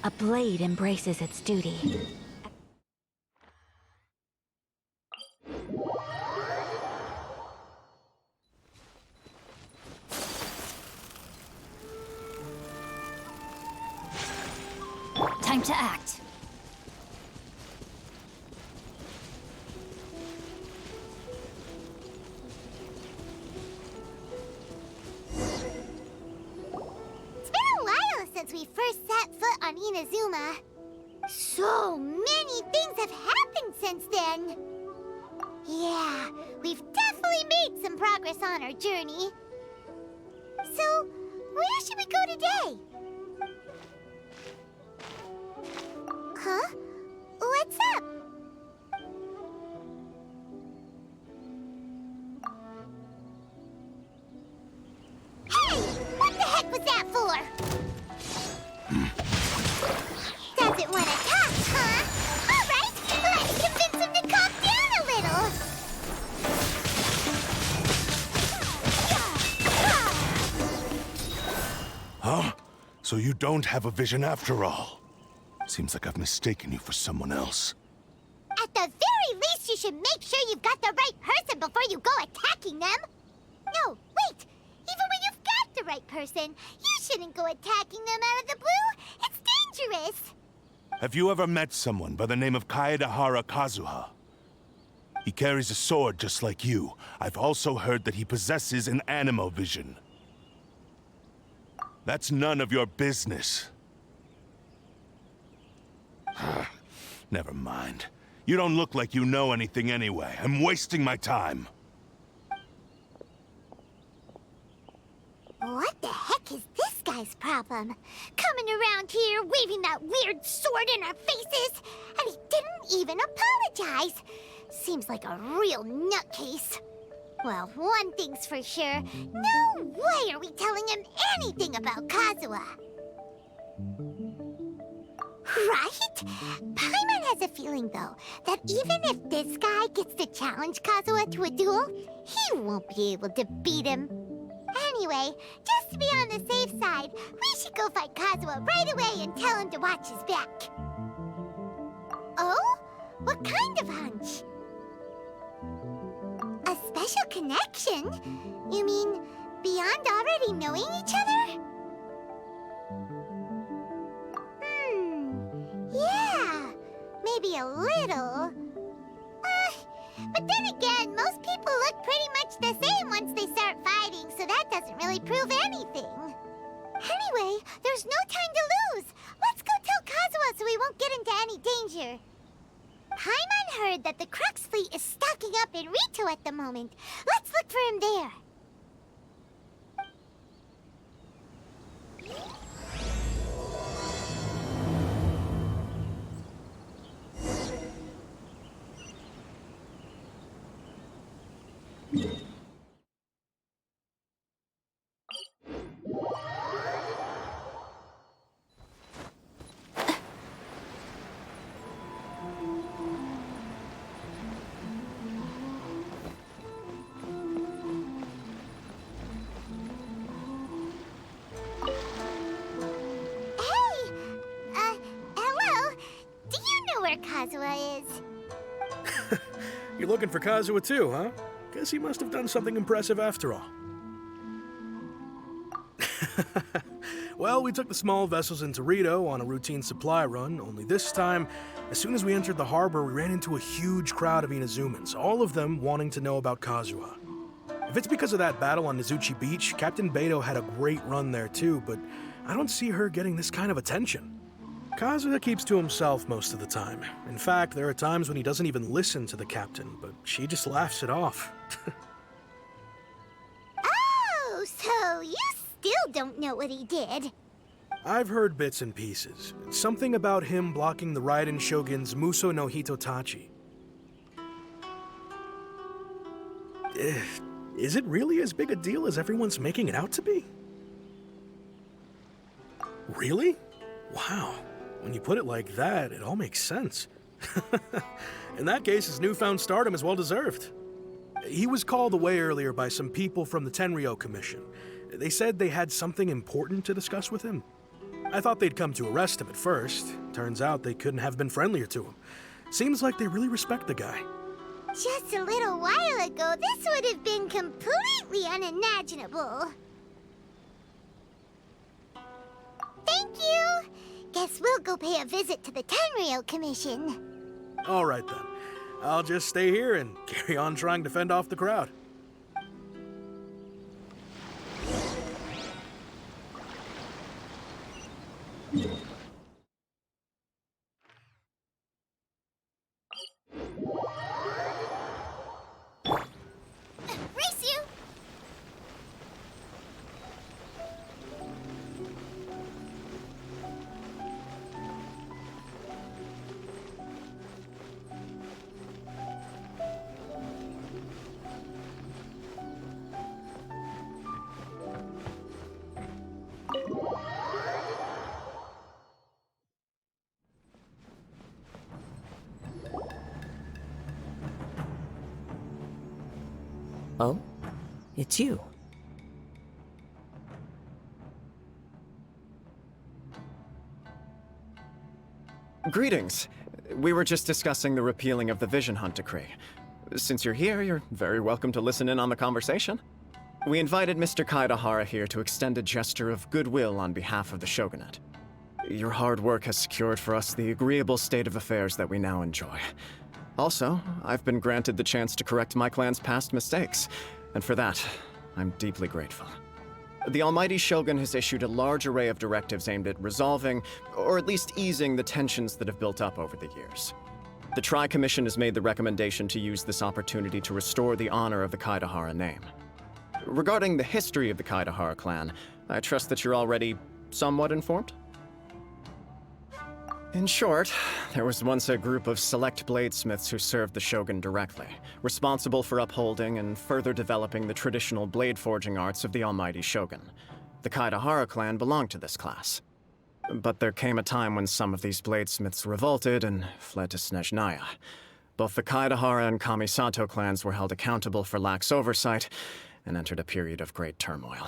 A blade embraces its duty. Time to act. Since we first set foot on Inazuma. So many things have happened since then. Yeah, we've definitely made some progress on our journey. So, where should we go today? Huh? What's up? Hey! What the heck was that for? Doesn't want to talk, huh? All right, let's convince him to calm down a little. Huh? So you don't have a vision after all? Seems like I've mistaken you for someone else. At the very least, you should make sure you've got the right person before you go attacking them. No, wait. Even when you've got the right person, you shouldn't go attacking them out of the blue. It's dangerous. Have you ever met someone by the name of Kaedahara Kazuha? He carries a sword just like you. I've also heard that he possesses an anemo vision. That's none of your business. Never mind. You don't look like you know anything anyway. I'm wasting my time. What the heck is this guy's problem? Coming around here, waving that weird sword in our faces, and he didn't even apologize. Seems like a real nutcase. Well, one thing's for sure. No way are we telling him anything about Kazuha. Right? Paimon has a feeling, though, that even if this guy gets to challenge Kazuha to a duel, he won't be able to beat him. Anyway, just to be on the safe side, we should go find Kazuha right away and tell him to watch his back. Oh? What kind of hunch? A special connection? You mean beyond already knowing each other? Yeah, maybe a little. But then again, most people look pretty much the same once they start fighting, so that doesn't really prove anything. Anyway, there's no time to lose. Let's go tell Kazuha so we won't get into any danger. Paimon heard that the Crux fleet is stocking up in Ritou at the moment. Let's look for him there. Kazuha is. You're looking for Kazuha too, huh? Guess he must have done something impressive after all. Well, we took the small vessels into Ritou on a routine supply run, only this time, as soon as we entered the harbor, we ran into a huge crowd of Inazumans, all of them wanting to know about Kazuha. If it's because of that battle on Nizuchi Beach, Captain Beidou had a great run there too, but I don't see her getting this kind of attention. Kazuha keeps to himself most of the time. In fact, there are times when he doesn't even listen to the captain, but she just laughs it off. Oh, so you still don't know what he did? I've heard bits and pieces. Something about him blocking the Raiden Shogun's Muso no Hitotachi. Is it really as big a deal as everyone's making it out to be? Really? Wow. When you put it like that, it all makes sense. In that case, his newfound stardom is well deserved. He was called away earlier by some people from the Tenryou Commission. They said they had something important to discuss with him. I thought they'd come to arrest him at first. Turns out they couldn't have been friendlier to him. Seems like they really respect the guy. Just a little while ago, this would have been completely unimaginable. Thank you. Guess we'll go pay a visit to the Tenryou Commission. All right then. I'll just stay here and carry on trying to fend off the crowd. Race you! Oh? It's you. Greetings. We were just discussing the repealing of the Vision Hunt Decree. Since you're here, you're very welcome to listen in on the conversation. We invited Mr. Kaidahara here to extend a gesture of goodwill on behalf of the Shogunate. Your hard work has secured for us the agreeable state of affairs that we now enjoy. Also, I've been granted the chance to correct my clan's past mistakes, and for that, I'm deeply grateful. The Almighty Shogun has issued a large array of directives aimed at resolving, or at least easing, the tensions that have built up over the years. The Tri-Commission has made the recommendation to use this opportunity to restore the honor of the Kaidahara name. Regarding the history of the Kaidahara clan, I trust that you're already somewhat informed? In short, there was once a group of select bladesmiths who served the shogun directly, responsible for upholding and further developing the traditional blade forging arts of the almighty shogun. The Kaidahara clan belonged to this class. But there came a time when some of these bladesmiths revolted and fled to Snezhnaya. Both the Kaidahara and Kamisato clans were held accountable for lax oversight and entered a period of great turmoil.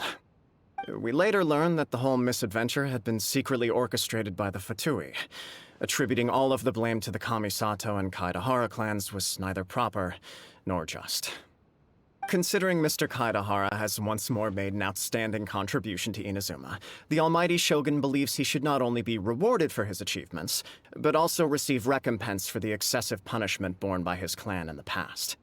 We later learned that the whole misadventure had been secretly orchestrated by the Fatui. Attributing all of the blame to the Kamisato and Kaidahara clans was neither proper nor just. Considering Mr. Kaidahara has once more made an outstanding contribution to Inazuma, the almighty shogun believes he should not only be rewarded for his achievements, but also receive recompense for the excessive punishment borne by his clan in the past.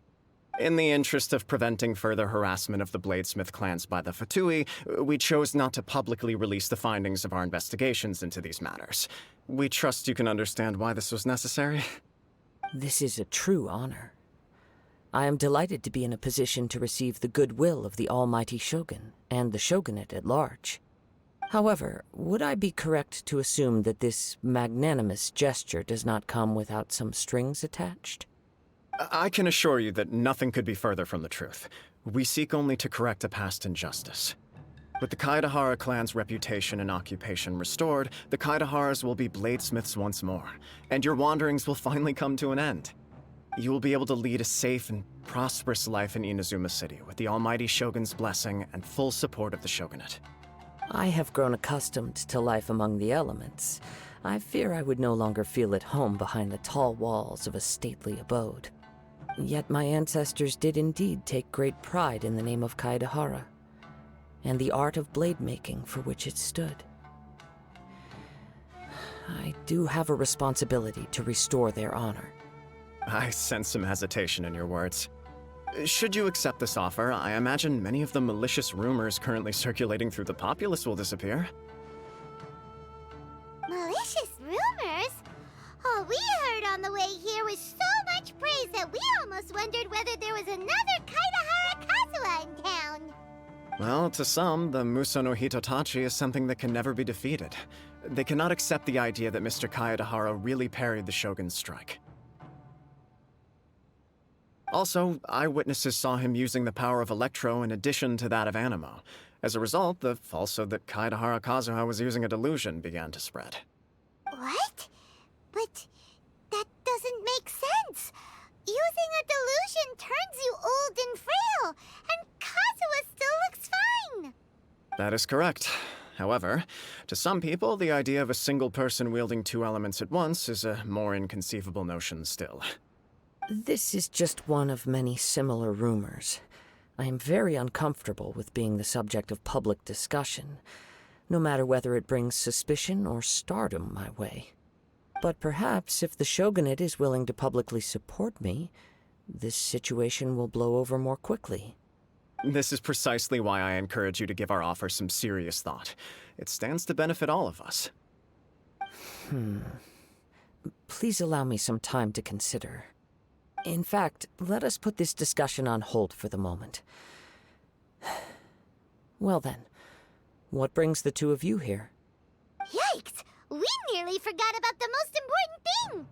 In the interest of preventing further harassment of the bladesmith clans by the Fatui, we chose not to publicly release the findings of our investigations into these matters. We trust you can understand why this was necessary. This is a true honor. I am delighted to be in a position to receive the goodwill of the almighty shogun and the shogunate at large. However, would I be correct to assume that this magnanimous gesture does not come without some strings attached? I can assure you that nothing could be further from the truth. We seek only to correct a past injustice. With the Kaidahara clan's reputation and occupation restored, the Kaidaharas will be bladesmiths once more, and your wanderings will finally come to an end. You will be able to lead a safe and prosperous life in Inazuma City with the almighty shogun's blessing and full support of the shogunate. I have grown accustomed to life among the elements. I fear I would no longer feel at home behind the tall walls of a stately abode. Yet my ancestors did indeed take great pride in the name of Kaidahara, and the art of blade making for which it stood. I do have a responsibility to restore their honor. I sense some hesitation in your words. Should you accept this offer, I imagine many of the malicious rumors currently circulating through the populace will disappear. Malicious rumors? All we heard on the way here was so much praise that we almost wondered whether there was another Kaidahara Kazuha in town. Well, to some, the Muso no Hitotachi is something that can never be defeated. They cannot accept the idea that Mr. Kaidahara really parried the shogun's strike. Also, eyewitnesses saw him using the power of Electro in addition to that of Anemo. As a result, the falsehood that Kaidahara Kazuha was using a delusion began to spread. What? But that doesn't make sense. Using a that delusion turns you old and frail, and Kazuha still looks fine. That is correct. However, to some people, the idea of a single person wielding two elements at once is a more inconceivable notion still. This is just one of many similar rumors. I am very uncomfortable with being the subject of public discussion, no matter whether it brings suspicion or stardom my way. But perhaps if the shogunate is willing to publicly support me, this situation will blow over more quickly. This is precisely why I encourage you to give our offer some serious thought. It stands to benefit all of us. Please allow me some time to consider. In fact, let us put this discussion on hold for the moment. Well then, what brings the two of you here? Yikes! We nearly forgot about the most important thing!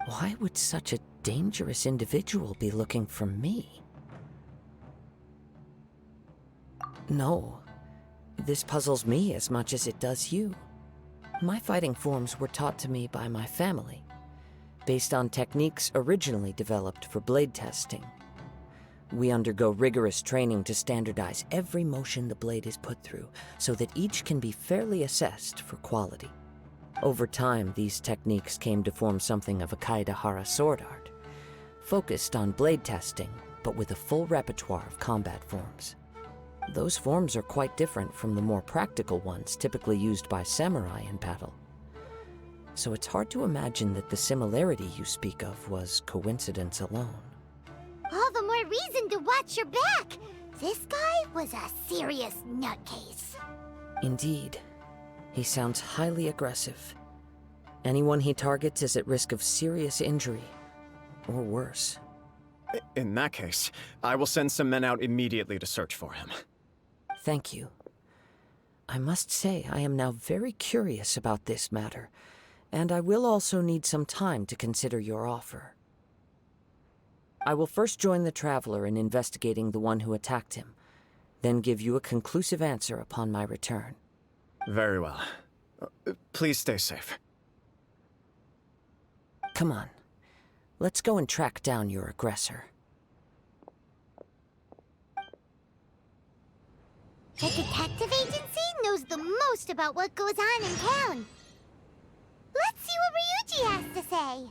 Why would such a dangerous individual be looking for me? No, this puzzles me as much as it does you. My fighting forms were taught to me by my family, based on techniques originally developed for blade testing. We undergo rigorous training to standardize every motion the blade is put through, so that each can be fairly assessed for quality. Over time, these techniques came to form something of a Kaedehara sword art, focused on blade testing, but with a full repertoire of combat forms. Those forms are quite different from the more practical ones typically used by samurai in battle. So it's hard to imagine that the similarity you speak of was coincidence alone. All the more reason to watch your back! This guy was a serious nutcase. Indeed. He sounds highly aggressive. Anyone he targets is at risk of serious injury, or worse. In that case, I will send some men out immediately to search for him. Thank you. I must say I am now very curious about this matter, and I will also need some time to consider your offer. I will first join the traveler in investigating the one who attacked him, then give you a conclusive answer upon my return. Very well. Please stay safe. Come on. Let's go and track down your aggressor. The detective agency knows the most about what goes on in town. Let's see what Ryuuji has to say.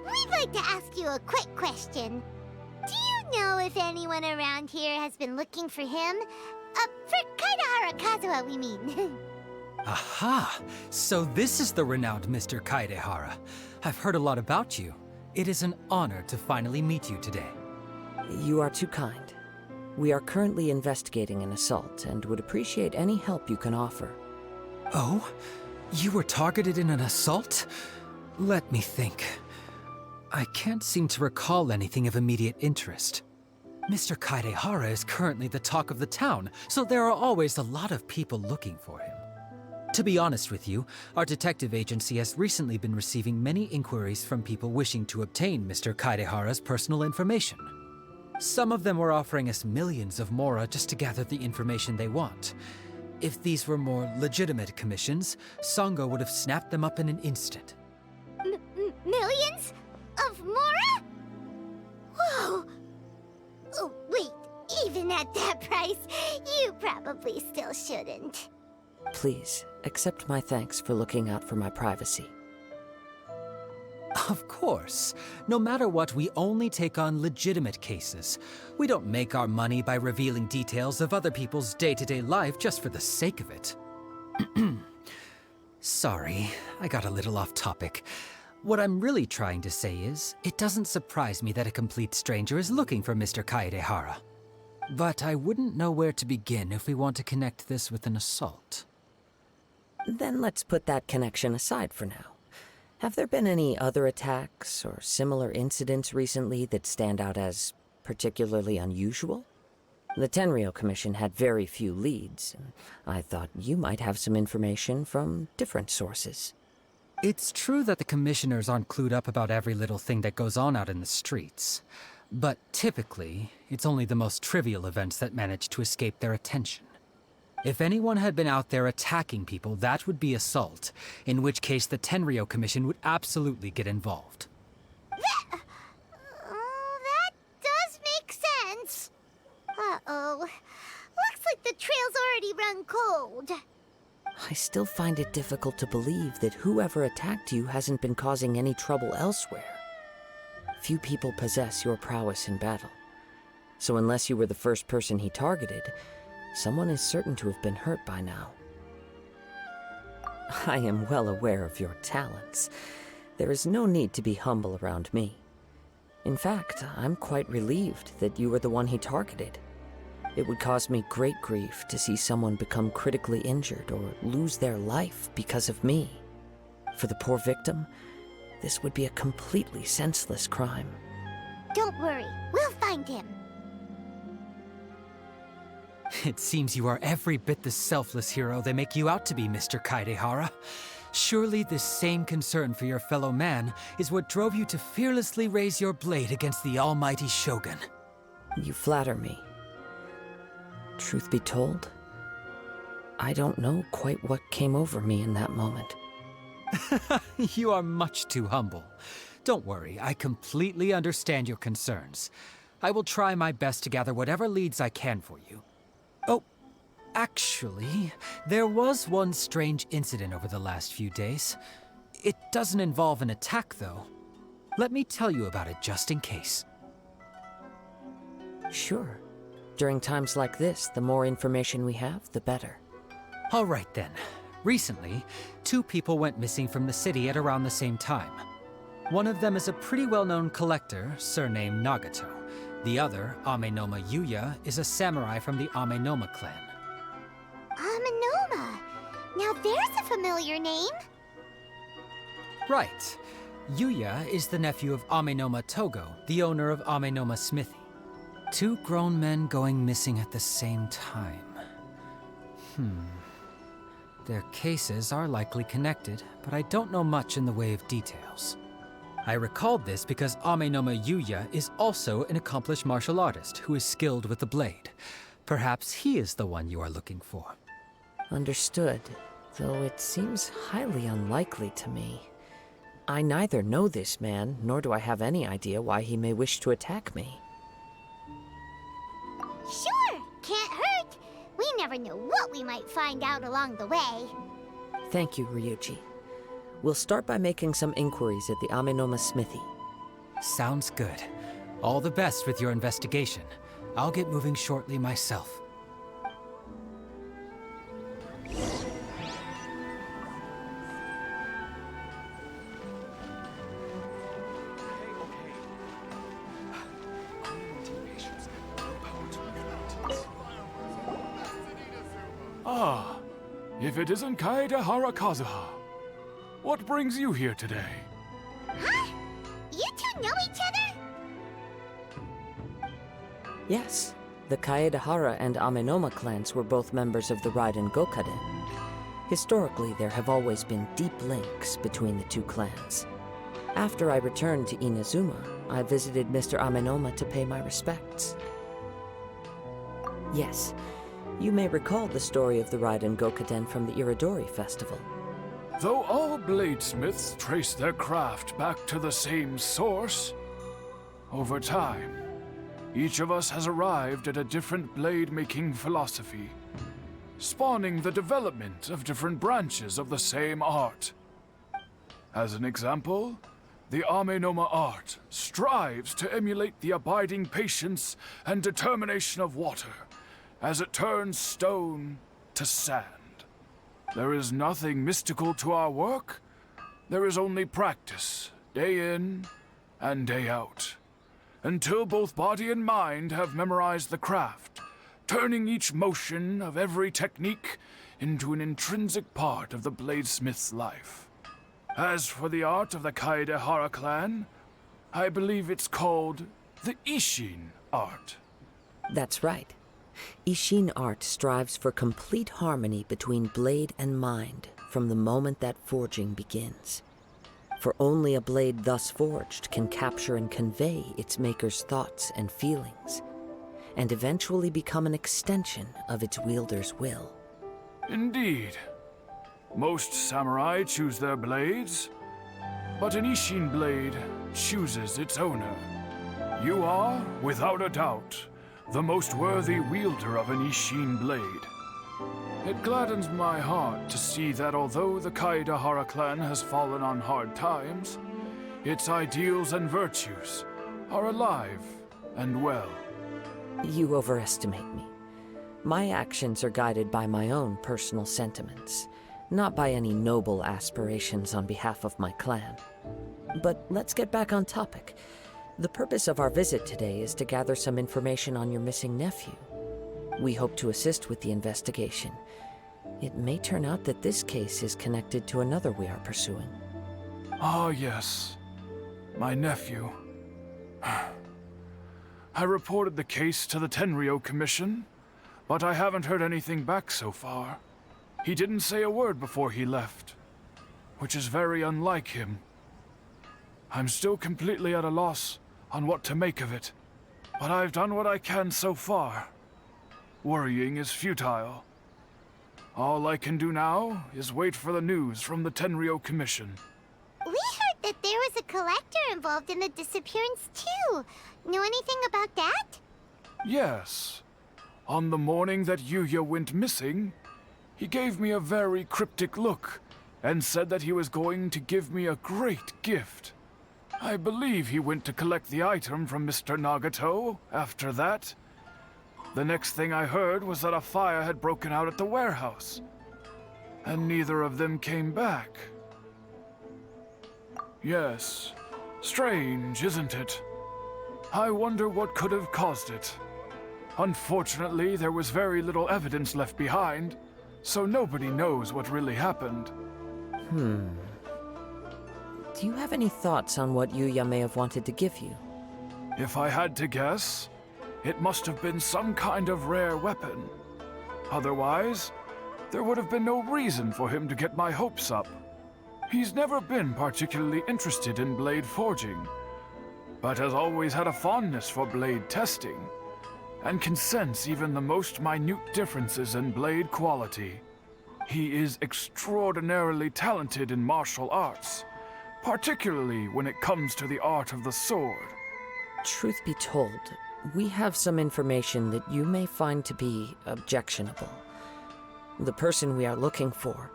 We'd like to ask you a quick question. Do you know if anyone around here has been looking for him? For Kaedehara Kazuha, we mean. Aha! So this is the renowned Mr. Kaedehara. I've heard a lot about you. It is an honor to finally meet you today. You are too kind. We are currently investigating an assault and would appreciate any help you can offer. Oh? You were targeted in an assault? Let me think. I can't seem to recall anything of immediate interest. Mr. Kaedehara is currently the talk of the town, so there are always a lot of people looking for him. To be honest with you, our detective agency has recently been receiving many inquiries from people wishing to obtain Mr. Kaedehara's personal information. Some of them were offering us millions of mora just to gather the information they want. If these were more legitimate commissions, Sango would have snapped them up in an instant. Millions? Of mora? Whoa! Oh, wait, even at that price, you probably still shouldn't. Please, accept my thanks for looking out for my privacy. Of course. No matter what, we only take on legitimate cases. We don't make our money by revealing details of other people's day-to-day life just for the sake of it. Sorry, I got a little off topic. What I'm really trying to say is, it doesn't surprise me that a complete stranger is looking for Mr. Kaedehara. But I wouldn't know where to begin if we want to connect this with an assault. Then let's put that connection aside for now. Have there been any other attacks or similar incidents recently that stand out as particularly unusual? The Tenryou Commission had very few leads, and I thought you might have some information from different sources. It's true that the commissioners aren't clued up about every little thing that goes on out in the streets. But typically, it's only the most trivial events that manage to escape their attention. If anyone had been out there attacking people, that would be assault, in which case the Tenryou Commission would absolutely get involved. That does make sense. Uh-oh. Looks like the trail's already run cold. I still find it difficult to believe that whoever attacked you hasn't been causing any trouble elsewhere. Few people possess your prowess in battle. So unless you were the first person he targeted, someone is certain to have been hurt by now. I am well aware of your talents. There is no need to be humble around me. In fact, I'm quite relieved that you were the one he targeted. It would cause me great grief to see someone become critically injured or lose their life because of me. For the poor victim, this would be a completely senseless crime. Don't worry, we'll find him. It seems you are every bit the selfless hero they make you out to be, Mr. Kaidehara. Surely this same concern for your fellow man is what drove you to fearlessly raise your blade against the almighty Shogun. You flatter me. Truth be told, I don't know quite what came over me in that moment. You are much too humble. Don't worry, I completely understand your concerns. I will try my best to gather whatever leads I can for you. Oh, actually, there was one strange incident over the last few days. It doesn't involve an attack, though. Let me tell you about it just in case. Sure. During times like this, the more information we have, the better. All right then. Recently, 2 people went missing from the city at around the same time. One of them is a pretty well-known collector, surnamed Nagato. The other, Amenoma Yuya, is a samurai from the Amenoma clan. Amenoma. Now there's a familiar name. Right. Yuya is the nephew of Amenoma Tougo, the owner of Amenoma Smithy. 2 grown men going missing at the same time. Their cases are likely connected, but I don't know much in the way of details. I recalled this because Amenoma Yuya is also an accomplished martial artist who is skilled with the blade. Perhaps he is the one you are looking for. Understood, though it seems highly unlikely to me. I neither know this man, nor do I have any idea why he may wish to attack me. Sure, can't hurt. We never know what we might find out along the way. Thank you, Ryuuji. We'll start by making some inquiries at the Amenoma Smithy. Sounds good. All the best with your investigation. I'll get moving shortly myself. Ah, if it isn't Kaedehara Kazuha. What brings you here today? Huh? You 2 know each other? Yes, the Kaedehara and Amenoma clans were both members of the Raiden Gokaden. Historically, there have always been deep links between the 2 clans. After I returned to Inazuma, I visited Mr. Amenoma to pay my respects. Yes, you may recall the story of the Raiden Gokaden from the Iridori Festival. Though all bladesmiths trace their craft back to the same source, over time, each of us has arrived at a different blade-making philosophy, spawning the development of different branches of the same art. As an example, the Amenoma art strives to emulate the abiding patience and determination of water as it turns stone to sand. There is nothing mystical to our work. There is only practice, day in and day out, until both body and mind have memorized the craft, turning each motion of every technique into an intrinsic part of the bladesmith's life. As for the art of the Kaedehara clan, I believe it's called the Ishin art. That's right. Ishin art strives for complete harmony between blade and mind from the moment that forging begins. For only a blade thus forged can capture and convey its maker's thoughts and feelings, and eventually become an extension of its wielder's will. Indeed. Most samurai choose their blades, but an Ishin blade chooses its owner. You are, without a doubt, the most worthy wielder of an Ishin blade. It gladdens my heart to see that although the Kaedehara clan has fallen on hard times, its ideals and virtues are alive and well. You overestimate me. My actions are guided by my own personal sentiments, not by any noble aspirations on behalf of my clan. But let's get back on topic. The purpose of our visit today is to gather some information on your missing nephew. We hope to assist with the investigation. It may turn out that this case is connected to another we are pursuing. Ah, yes. My nephew. I reported the case to the Tenryou Commission, but I haven't heard anything back so far. He didn't say a word before he left, which is very unlike him. I'm still completely at a loss on what to make of it, but I've done what I can so far. Worrying is futile. All I can do now is wait for the news from the Tenryou Commission. We heard that there was a collector involved in the disappearance too. Know anything about that? Yes. On the morning that Yuya went missing, he gave me a very cryptic look and said that he was going to give me a great gift. I believe he went to collect the item from Mr. Nagato after that. The next thing I heard was that a fire had broken out at the warehouse, and neither of them came back. Yes, strange, isn't it? I wonder what could have caused it. Unfortunately, there was very little evidence left behind, so nobody knows what really happened. Do you have any thoughts on what Yuya may have wanted to give you? If I had to guess, it must have been some kind of rare weapon. Otherwise, there would have been no reason for him to get my hopes up. He's never been particularly interested in blade forging, but has always had a fondness for blade testing, and can sense even the most minute differences in blade quality. He is extraordinarily talented in martial arts, particularly when it comes to the art of the sword. Truth be told, we have some information that you may find to be objectionable. The person we are looking for,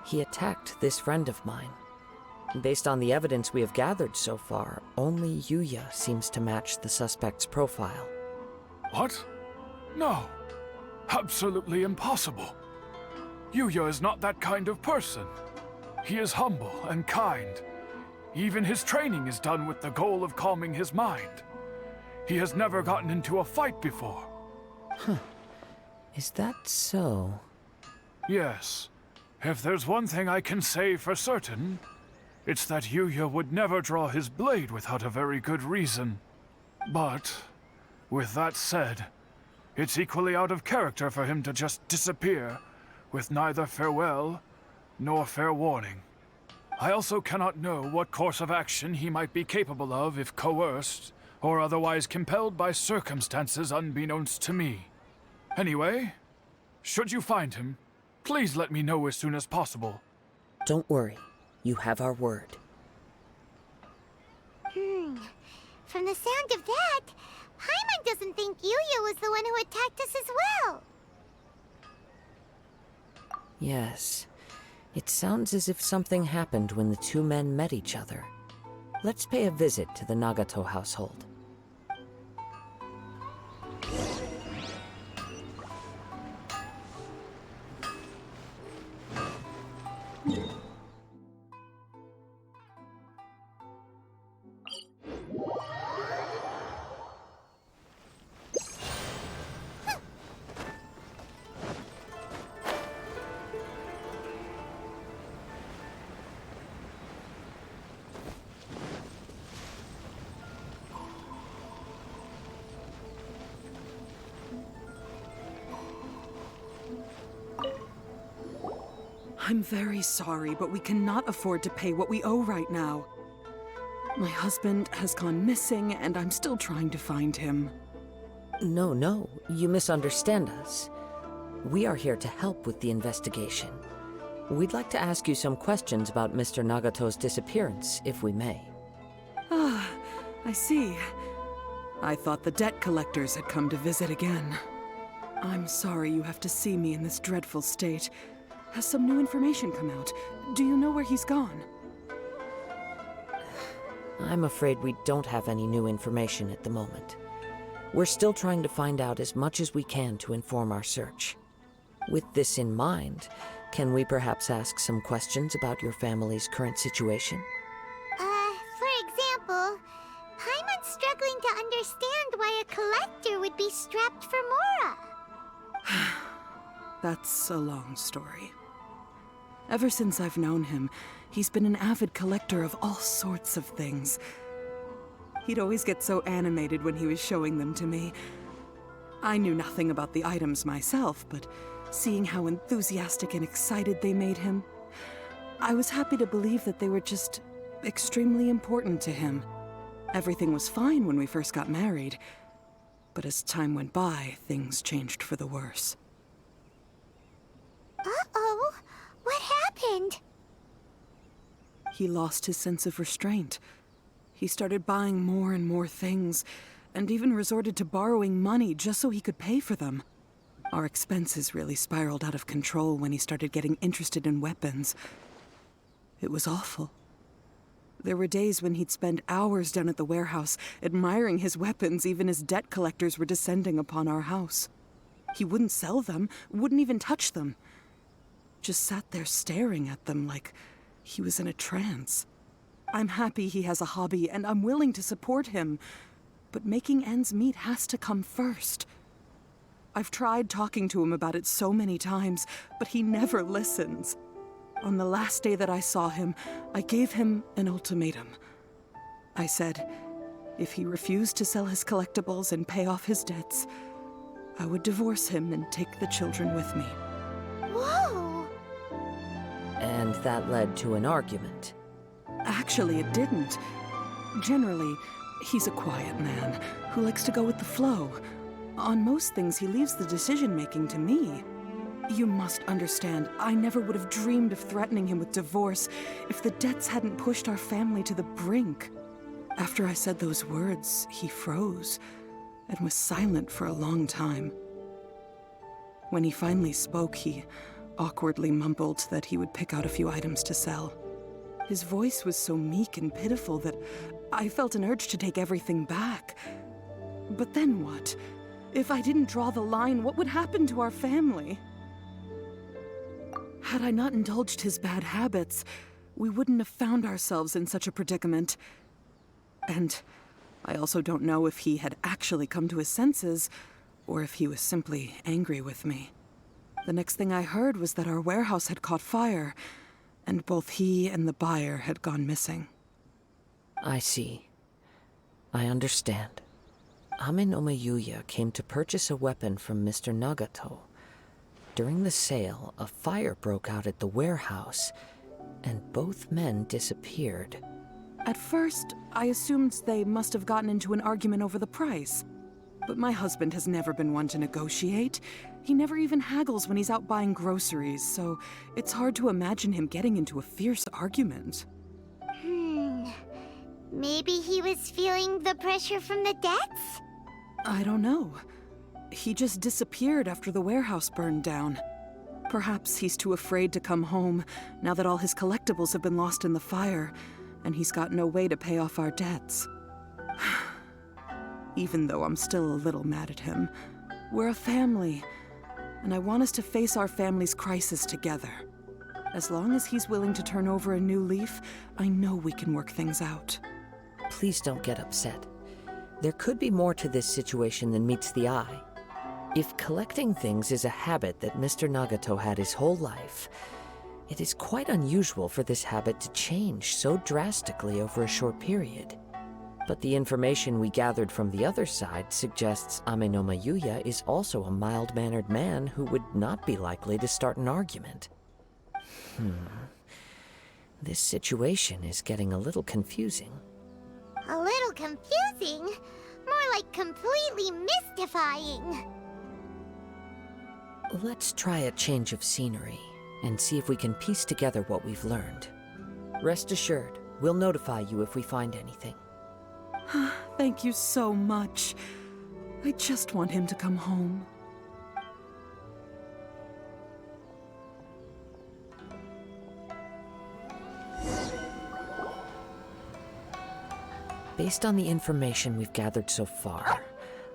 he attacked this friend of mine. Based on the evidence we have gathered so far, only Yuya seems to match the suspect's profile. What? No. Absolutely impossible. Yuya is not that kind of person. He is humble and kind. Even his training is done with the goal of calming his mind. He has never gotten into a fight before. Is that so? Yes. If there's one thing I can say for certain, it's that Yuya would never draw his blade without a very good reason. But, with that said, it's equally out of character for him to just disappear, with neither farewell nor fair warning. I also cannot know what course of action he might be capable of if coerced, or otherwise compelled by circumstances unbeknownst to me. Anyway, should you find him, please let me know as soon as possible. Don't worry. You have our word. From the sound of that, Paimon doesn't think Yuya was the one who attacked us as well. Yes. It sounds as if something happened when the two men met each other. Let's pay a visit to the Nagato household. I'm very sorry, but we cannot afford to pay what we owe right now. My husband has gone missing, and I'm still trying to find him. No, you misunderstand us. We are here to help with the investigation. We'd like to ask you some questions about Mr. Nagato's disappearance, if we may. Ah, I see. I thought the debt collectors had come to visit again. I'm sorry you have to see me in this dreadful state. Has some new information come out? Do you know where he's gone? I'm afraid we don't have any new information at the moment. We're still trying to find out as much as we can to inform our search. With this in mind, can we perhaps ask some questions about your family's current situation? For example, Paimon's struggling to understand why a collector would be strapped for Mora. That's a long story. Ever since I've known him, he's been an avid collector of all sorts of things. He'd always get so animated when he was showing them to me. I knew nothing about the items myself, but seeing how enthusiastic and excited they made him, I was happy to believe that they were just extremely important to him. Everything was fine when we first got married, but as time went by, things changed for the worse. Uh-oh, what happened? He lost his sense of restraint. He started buying more and more things, and even resorted to borrowing money just so he could pay for them. Our expenses really spiraled out of control when he started getting interested in weapons. It was awful. There were days when he'd spend hours down at the warehouse, admiring his weapons even as debt collectors were descending upon our house. He wouldn't sell them, wouldn't even touch them. Just sat there staring at them like he was in a trance. I'm happy he has a hobby, and I'm willing to support him. But making ends meet has to come first. I've tried talking to him about it so many times, but he never listens. On the last day that I saw him, I gave him an ultimatum. I said, if he refused to sell his collectibles and pay off his debts, I would divorce him and take the children with me. Whoa! And that led to an argument. Actually, it didn't. Generally, he's a quiet man who likes to go with the flow. On most things, he leaves the decision-making to me. You must understand, I never would have dreamed of threatening him with divorce if the debts hadn't pushed our family to the brink. After I said those words, he froze and was silent for a long time. When he finally spoke, he awkwardly mumbled that he would pick out a few items to sell. His voice was so meek and pitiful that I felt an urge to take everything back. But then what? If I didn't draw the line, what would happen to our family? Had I not indulged his bad habits, we wouldn't have found ourselves in such a predicament. And I also don't know if he had actually come to his senses, or if he was simply angry with me. The next thing I heard was that our warehouse had caught fire, and both he and the buyer had gone missing. I see. I understand. Amenoma Tougo came to purchase a weapon from Mr. Nagato. During the sale, a fire broke out at the warehouse, and both men disappeared. At first, I assumed they must have gotten into an argument over the price. But my husband has never been one to negotiate. He never even haggles when he's out buying groceries, so it's hard to imagine him getting into a fierce argument. Maybe he was feeling the pressure from the debts? I don't know. He just disappeared after the warehouse burned down. Perhaps he's too afraid to come home now that all his collectibles have been lost in the fire, and he's got no way to pay off our debts. Even though I'm still a little mad at him, we're a family, and I want us to face our family's crisis together. As long as he's willing to turn over a new leaf, I know we can work things out. Please don't get upset. There could be more to this situation than meets the eye. If collecting things is a habit that Mr. Nagato had his whole life, it is quite unusual for this habit to change so drastically over a short period. But the information we gathered from the other side suggests Amenoma Tougo is also a mild-mannered man who would not be likely to start an argument. This situation is getting a little confusing. A little confusing? More like completely mystifying. Let's try a change of scenery and see if we can piece together what we've learned. Rest assured, we'll notify you if we find anything. Thank you so much. I just want him to come home. Based on the information we've gathered so far,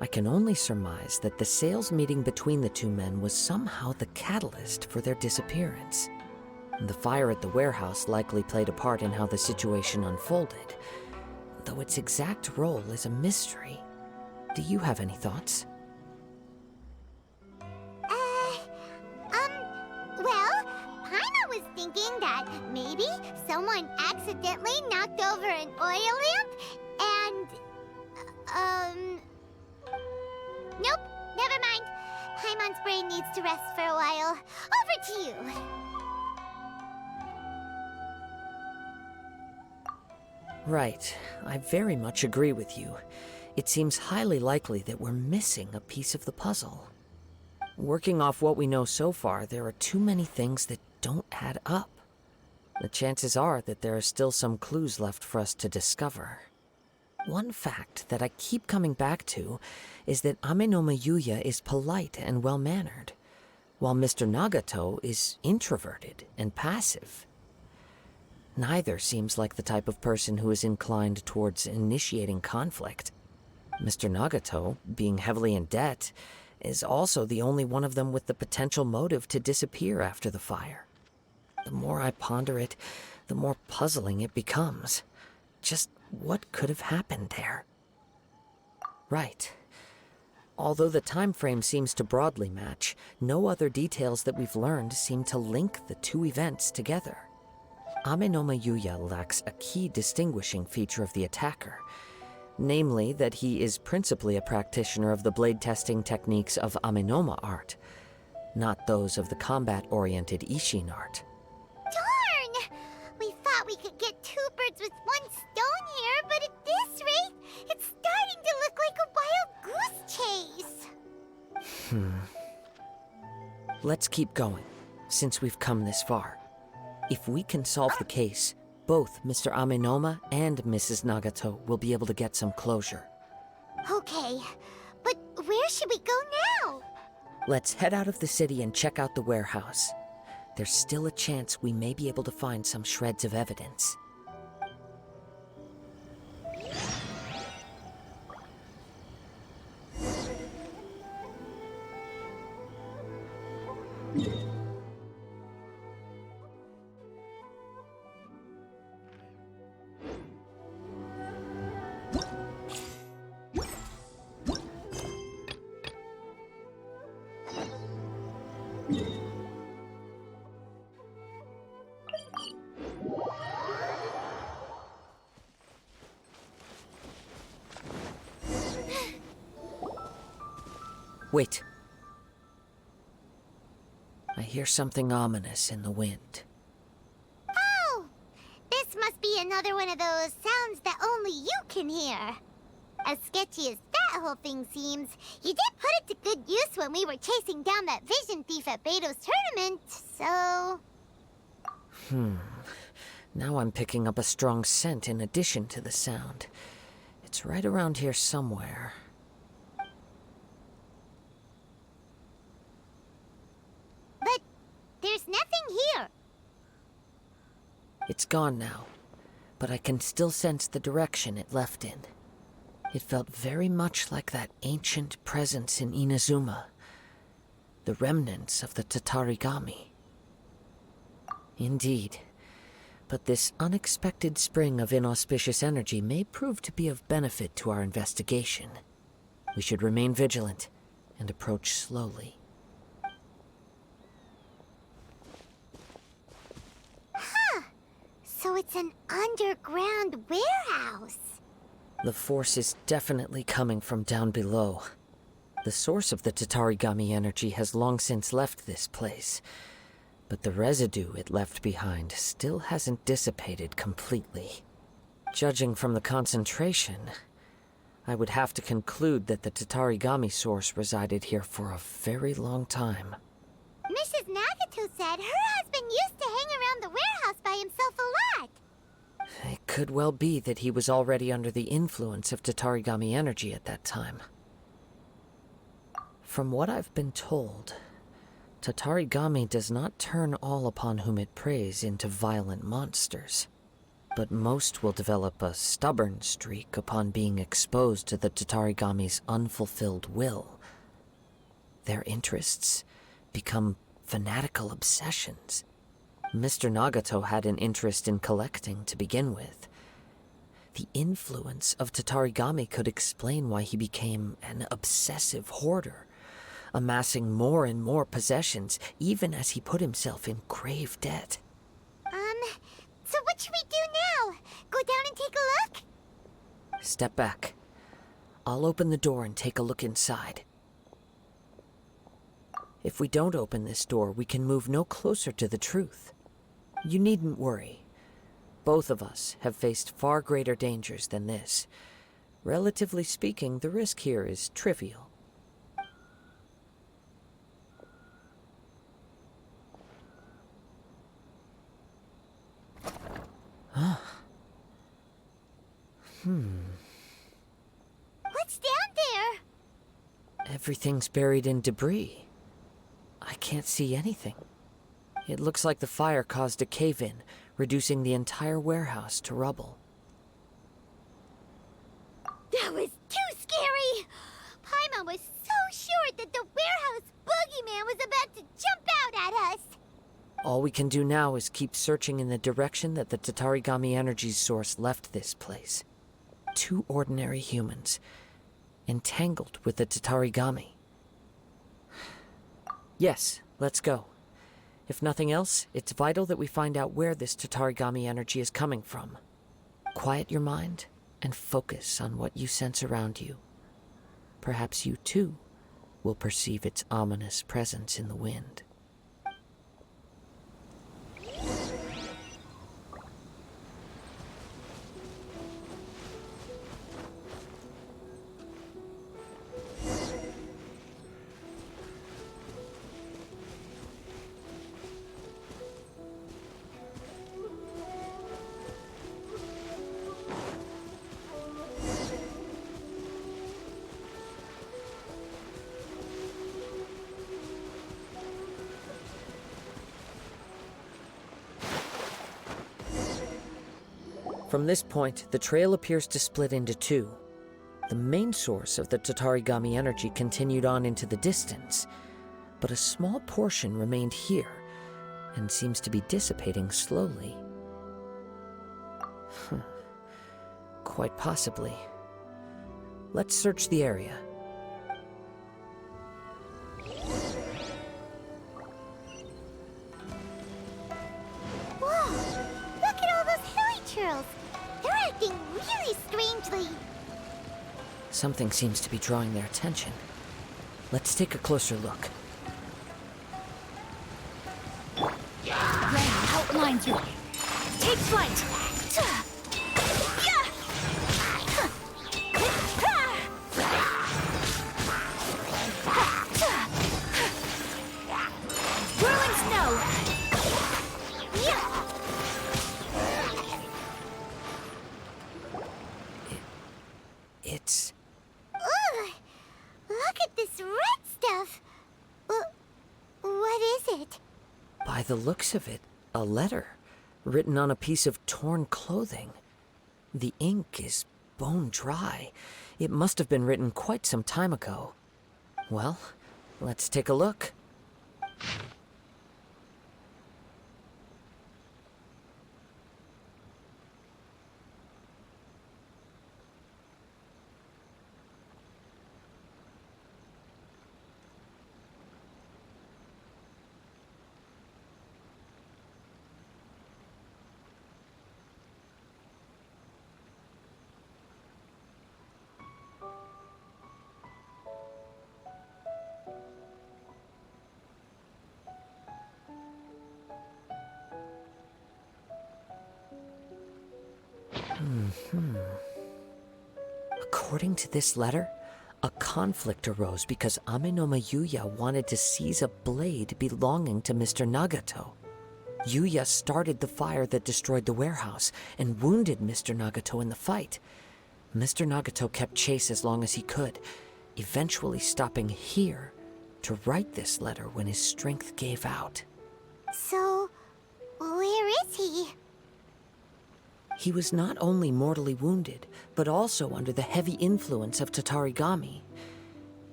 I can only surmise that the sales meeting between the two men was somehow the catalyst for their disappearance. The fire at the warehouse likely played a part in how the situation unfolded, though its exact role is a mystery. Do you have any thoughts? Well, Paimon was thinking that maybe someone accidentally knocked over an oil lamp and, nope, never mind. Paimon's brain needs to rest for a while. Over to you. Right. I very much agree with you. It seems highly likely that we're missing a piece of the puzzle. Working off what we know so far, there are too many things that don't add up. The chances are that there are still some clues left for us to discover. One fact that I keep coming back to is that Amenoma Yuya is polite and well-mannered, while Mr. Nagato is introverted and passive. Neither seems like the type of person who is inclined towards initiating conflict. Mr. Nagato, being heavily in debt, is also the only one of them with the potential motive to disappear after the fire. The more I ponder it, the more puzzling it becomes. Just what could have happened there? Right. Although the time frame seems to broadly match, no other details that we've learned seem to link the two events together. Amenoma Yuya lacks a key distinguishing feature of the attacker, namely that he is principally a practitioner of the blade testing techniques of Amenoma art, not those of the combat-oriented Ishin art. Darn! We thought we could get two birds with one stone here, but at this rate, it's starting to look like a wild goose chase. Let's keep going, since we've come this far. If we can solve the case, both Mr. Amenoma and Mrs. Nagato will be able to get some closure. Okay, but where should we go now? Let's head out of the city and check out the warehouse. There's still a chance we may be able to find some shreds of evidence. Wait. I hear something ominous in the wind. Oh! This must be another one of those sounds that only you can hear. As sketchy as that whole thing seems, you did put it to good use when we were chasing down that vision thief at Beto's tournament, so... Now I'm picking up a strong scent in addition to the sound. It's right around here somewhere. But there's nothing here. It's gone now, but I can still sense the direction it left in. It felt very much like that ancient presence in Inazuma, the remnants of the Tatarigami. Indeed, but this unexpected spring of inauspicious energy may prove to be of benefit to our investigation. We should remain vigilant and approach slowly. So it's an underground warehouse. The force is definitely coming from down below. The source of the Tatarigami energy has long since left this place. but the residue it left behind still hasn't dissipated completely. Judging from the concentration, I would have to conclude that the Tatarigami source resided here for a very long time. Mrs. Nagato said her husband used to hang around the warehouse by himself a lot. It could well be that he was already under the influence of Tatarigami energy at that time. From what I've been told, Tatarigami does not turn all upon whom it preys into violent monsters, but most will develop a stubborn streak upon being exposed to the Tatarigami's unfulfilled will. Their interests become fanatical obsessions. Mr. Nagato had an interest in collecting to begin with. The influence of Tatarigami could explain why he became an obsessive hoarder, amassing more and more possessions even as he put himself in grave debt. So what should we do now? Go down and take a look? Step back. I'll open the door and take a look inside. If we don't open this door, we can move no closer to the truth. You needn't worry. Both of us have faced far greater dangers than this. Relatively speaking, the risk here is trivial. What's down there? Everything's buried in debris. I can't see anything. It looks like the fire caused a cave-in, reducing the entire warehouse to rubble. That was too scary! Paimon was so sure that the warehouse boogeyman was about to jump out at us! All we can do now is keep searching in the direction that the Tatarigami energy source left this place. Two ordinary humans, entangled with the Tatarigami. Yes, let's go. If nothing else, it's vital that we find out where this Tatarigami energy is coming from. Quiet your mind and focus on what you sense around you. Perhaps you too will perceive its ominous presence in the wind. From this point, the trail appears to split into two. The main source of the Tatarigami energy continued on into the distance, but a small portion remained here and seems to be dissipating slowly. Quite possibly. Let's search the area. Whoa! Look at all those hilly churls! They're acting really strangely. Something seems to be drawing their attention. Let's take a closer look. Ray outlines you. Take flight. Whirling snow. It's... Ugh! Look at this red stuff! What is it? By the looks of it, a letter written on a piece of torn clothing. The ink is bone dry. It must have been written quite some time ago. Well, let's take a look. According to this letter, a conflict arose because Amenoma Yuya wanted to seize a blade belonging to Mr. Nagato. Yuya started the fire that destroyed the warehouse and wounded Mr. Nagato in the fight. Mr. Nagato kept chase as long as he could, eventually stopping here to write this letter when his strength gave out. So, where is he? He was not only mortally wounded, but also under the heavy influence of Tatarigami.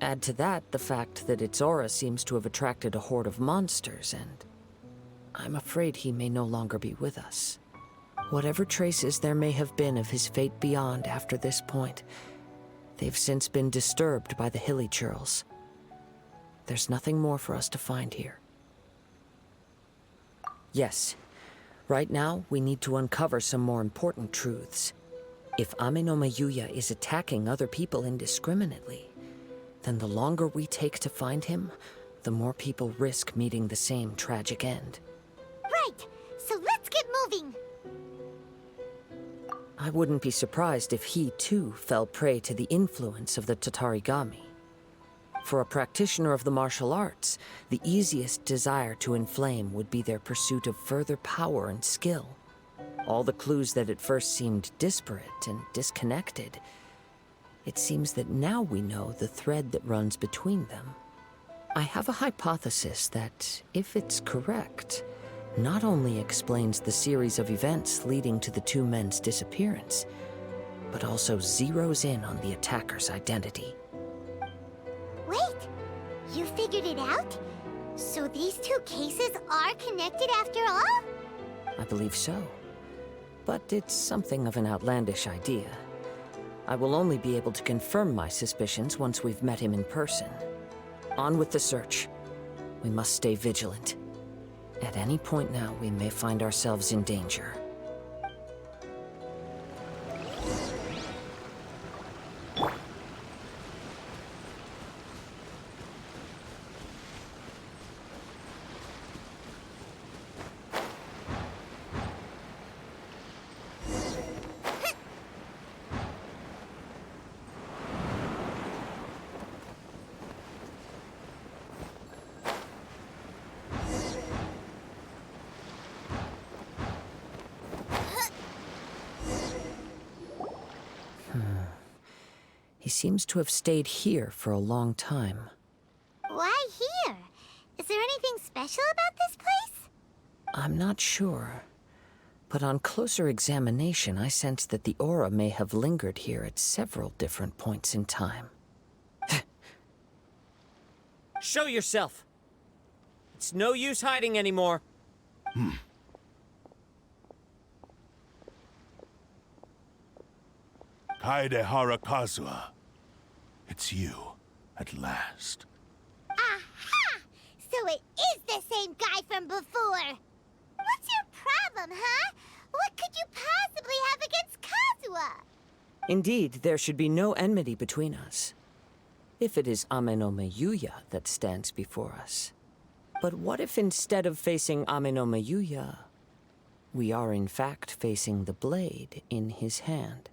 Add to that the fact that its aura seems to have attracted a horde of monsters, and I'm afraid he may no longer be with us. Whatever traces there may have been of his fate beyond after this point, they've since been disturbed by the hilly churls. There's nothing more for us to find here. Yes, right now we need to uncover some more important truths. If Amenoma Yuya is attacking other people indiscriminately, then the longer we take to find him, the more people risk meeting the same tragic end. Right, so let's get moving. I wouldn't be surprised if he, too, fell prey to the influence of the Tatarigami. For a practitioner of the martial arts, the easiest desire to inflame would be their pursuit of further power and skill. All the clues that at first seemed disparate and disconnected, it seems that now we know the thread that runs between them. I have a hypothesis that, if it's correct, not only explains the series of events leading to the two men's disappearance, but also zeroes in on the attacker's identity. Wait, you figured it out? So these two cases are connected after all? I believe so. But it's something of an outlandish idea. I will only be able to confirm my suspicions once we've met him in person. On with the search. We must stay vigilant. At any point now, we may find ourselves in danger. He seems to have stayed here for a long time. Why here? Is there anything special about this place? I'm not sure. But on closer examination, I sense that the aura may have lingered here at several different points in time. Show yourself! It's no use hiding anymore. Kaedehara Kazuha. It's you, at last. Aha! So it is the same guy from before! What's your problem, huh? What could you possibly have against Kazuha? Indeed, there should be no enmity between us. If it is Amenoma Yuya that stands before us. But what if instead of facing Amenoma Yuya, we are in fact facing the blade in his hand?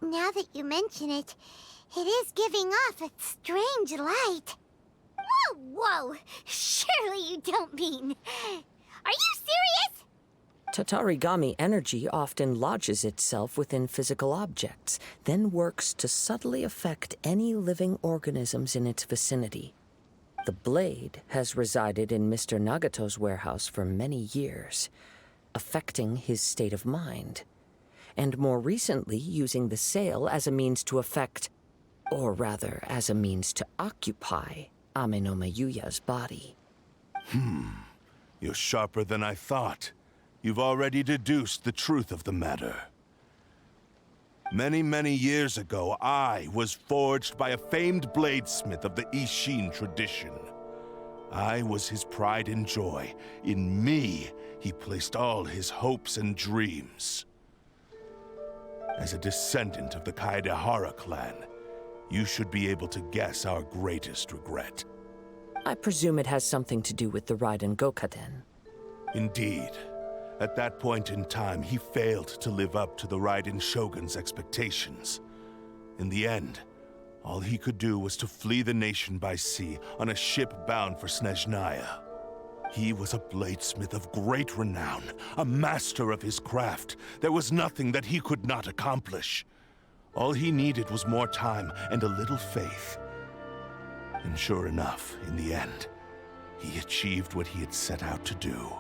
Now that you mention it, it is giving off a strange light. Whoa, whoa! Surely you don't mean... Are you serious? Tatarigami energy often lodges itself within physical objects, then works to subtly affect any living organisms in its vicinity. The blade has resided in Mr. Nagato's warehouse for many years, affecting his state of mind, and more recently using the sale as a means to affect, or rather as a means to occupy, Amenoma Yuya's body. You're sharper than I thought. You've already deduced the truth of the matter. Many, many years ago, I was forged by a famed bladesmith of the Ishin tradition. I was his pride and joy. In me, he placed all his hopes and dreams. As a descendant of the Kaedehara clan, you should be able to guess our greatest regret. I presume it has something to do with the Raiden Gokaden. Indeed. At that point in time, he failed to live up to the Raiden Shogun's expectations. In the end, all he could do was to flee the nation by sea on a ship bound for Snezhnaya. He was a bladesmith of great renown, a master of his craft. There was nothing that he could not accomplish. All he needed was more time and a little faith. And sure enough, in the end, he achieved what he had set out to do.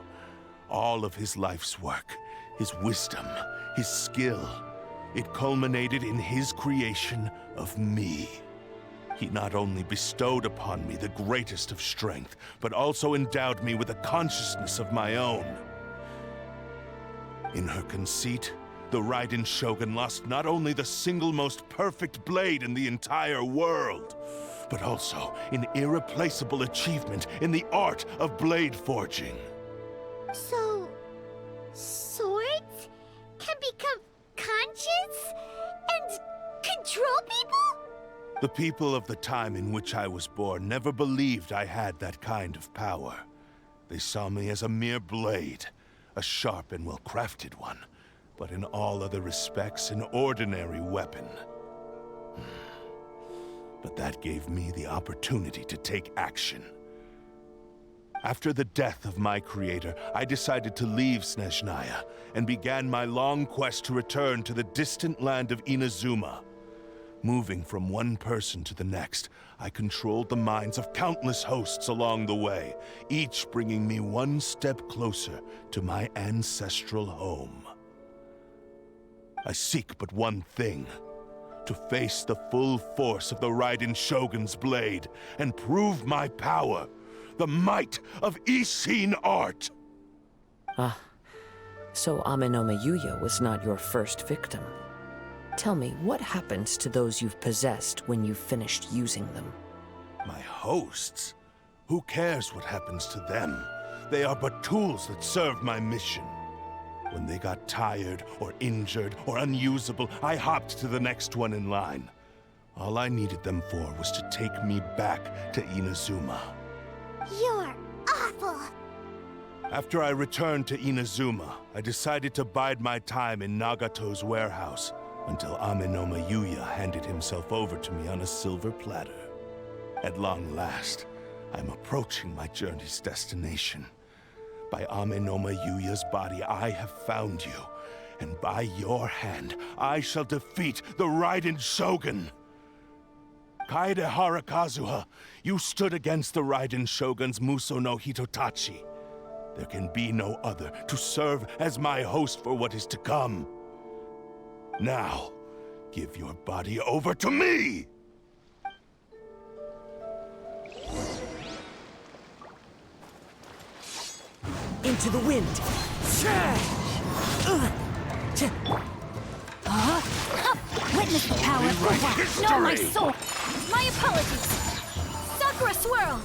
All of his life's work, his wisdom, his skill, it culminated in his creation of me. He not only bestowed upon me the greatest of strength, but also endowed me with a consciousness of my own. In her conceit, the Raiden Shogun lost not only the single most perfect blade in the entire world, but also an irreplaceable achievement in the art of blade forging. So, swords can become conscious and control people? The people of the time in which I was born never believed I had that kind of power. They saw me as a mere blade, a sharp and well-crafted one, but in all other respects an ordinary weapon. But that gave me the opportunity to take action. After the death of my creator, I decided to leave Snezhnaya and began my long quest to return to the distant land of Inazuma. Moving from one person to the next, I controlled the minds of countless hosts along the way, each bringing me one step closer to my ancestral home. I seek but one thing: to face the full force of the Raiden Shogun's blade and prove my power, the might of Ishin art. Ah, so Amenoma Yuya was not your first victim. Tell me, what happens to those you've possessed when you've finished using them? My hosts? Who cares what happens to them? They are but tools that serve my mission. When they got tired, or injured, or unusable, I hopped to the next one in line. All I needed them for was to take me back to Inazuma. You're awful! After I returned to Inazuma, I decided to bide my time in Nagato's warehouse until Amenoma Yuya handed himself over to me on a silver platter. At long last, I'm approaching my journey's destination. By Amenoma Yuya's body, I have found you, and by your hand, I shall defeat the Raiden Shogun. Kaede Harakazuha, you stood against the Raiden Shogun's Muso no Hitotachi. There can be no other to serve as my host for what is to come. Now, give your body over to me! Into the wind! Witness the power of the Know my soul! My apologies! Sakura Swirl!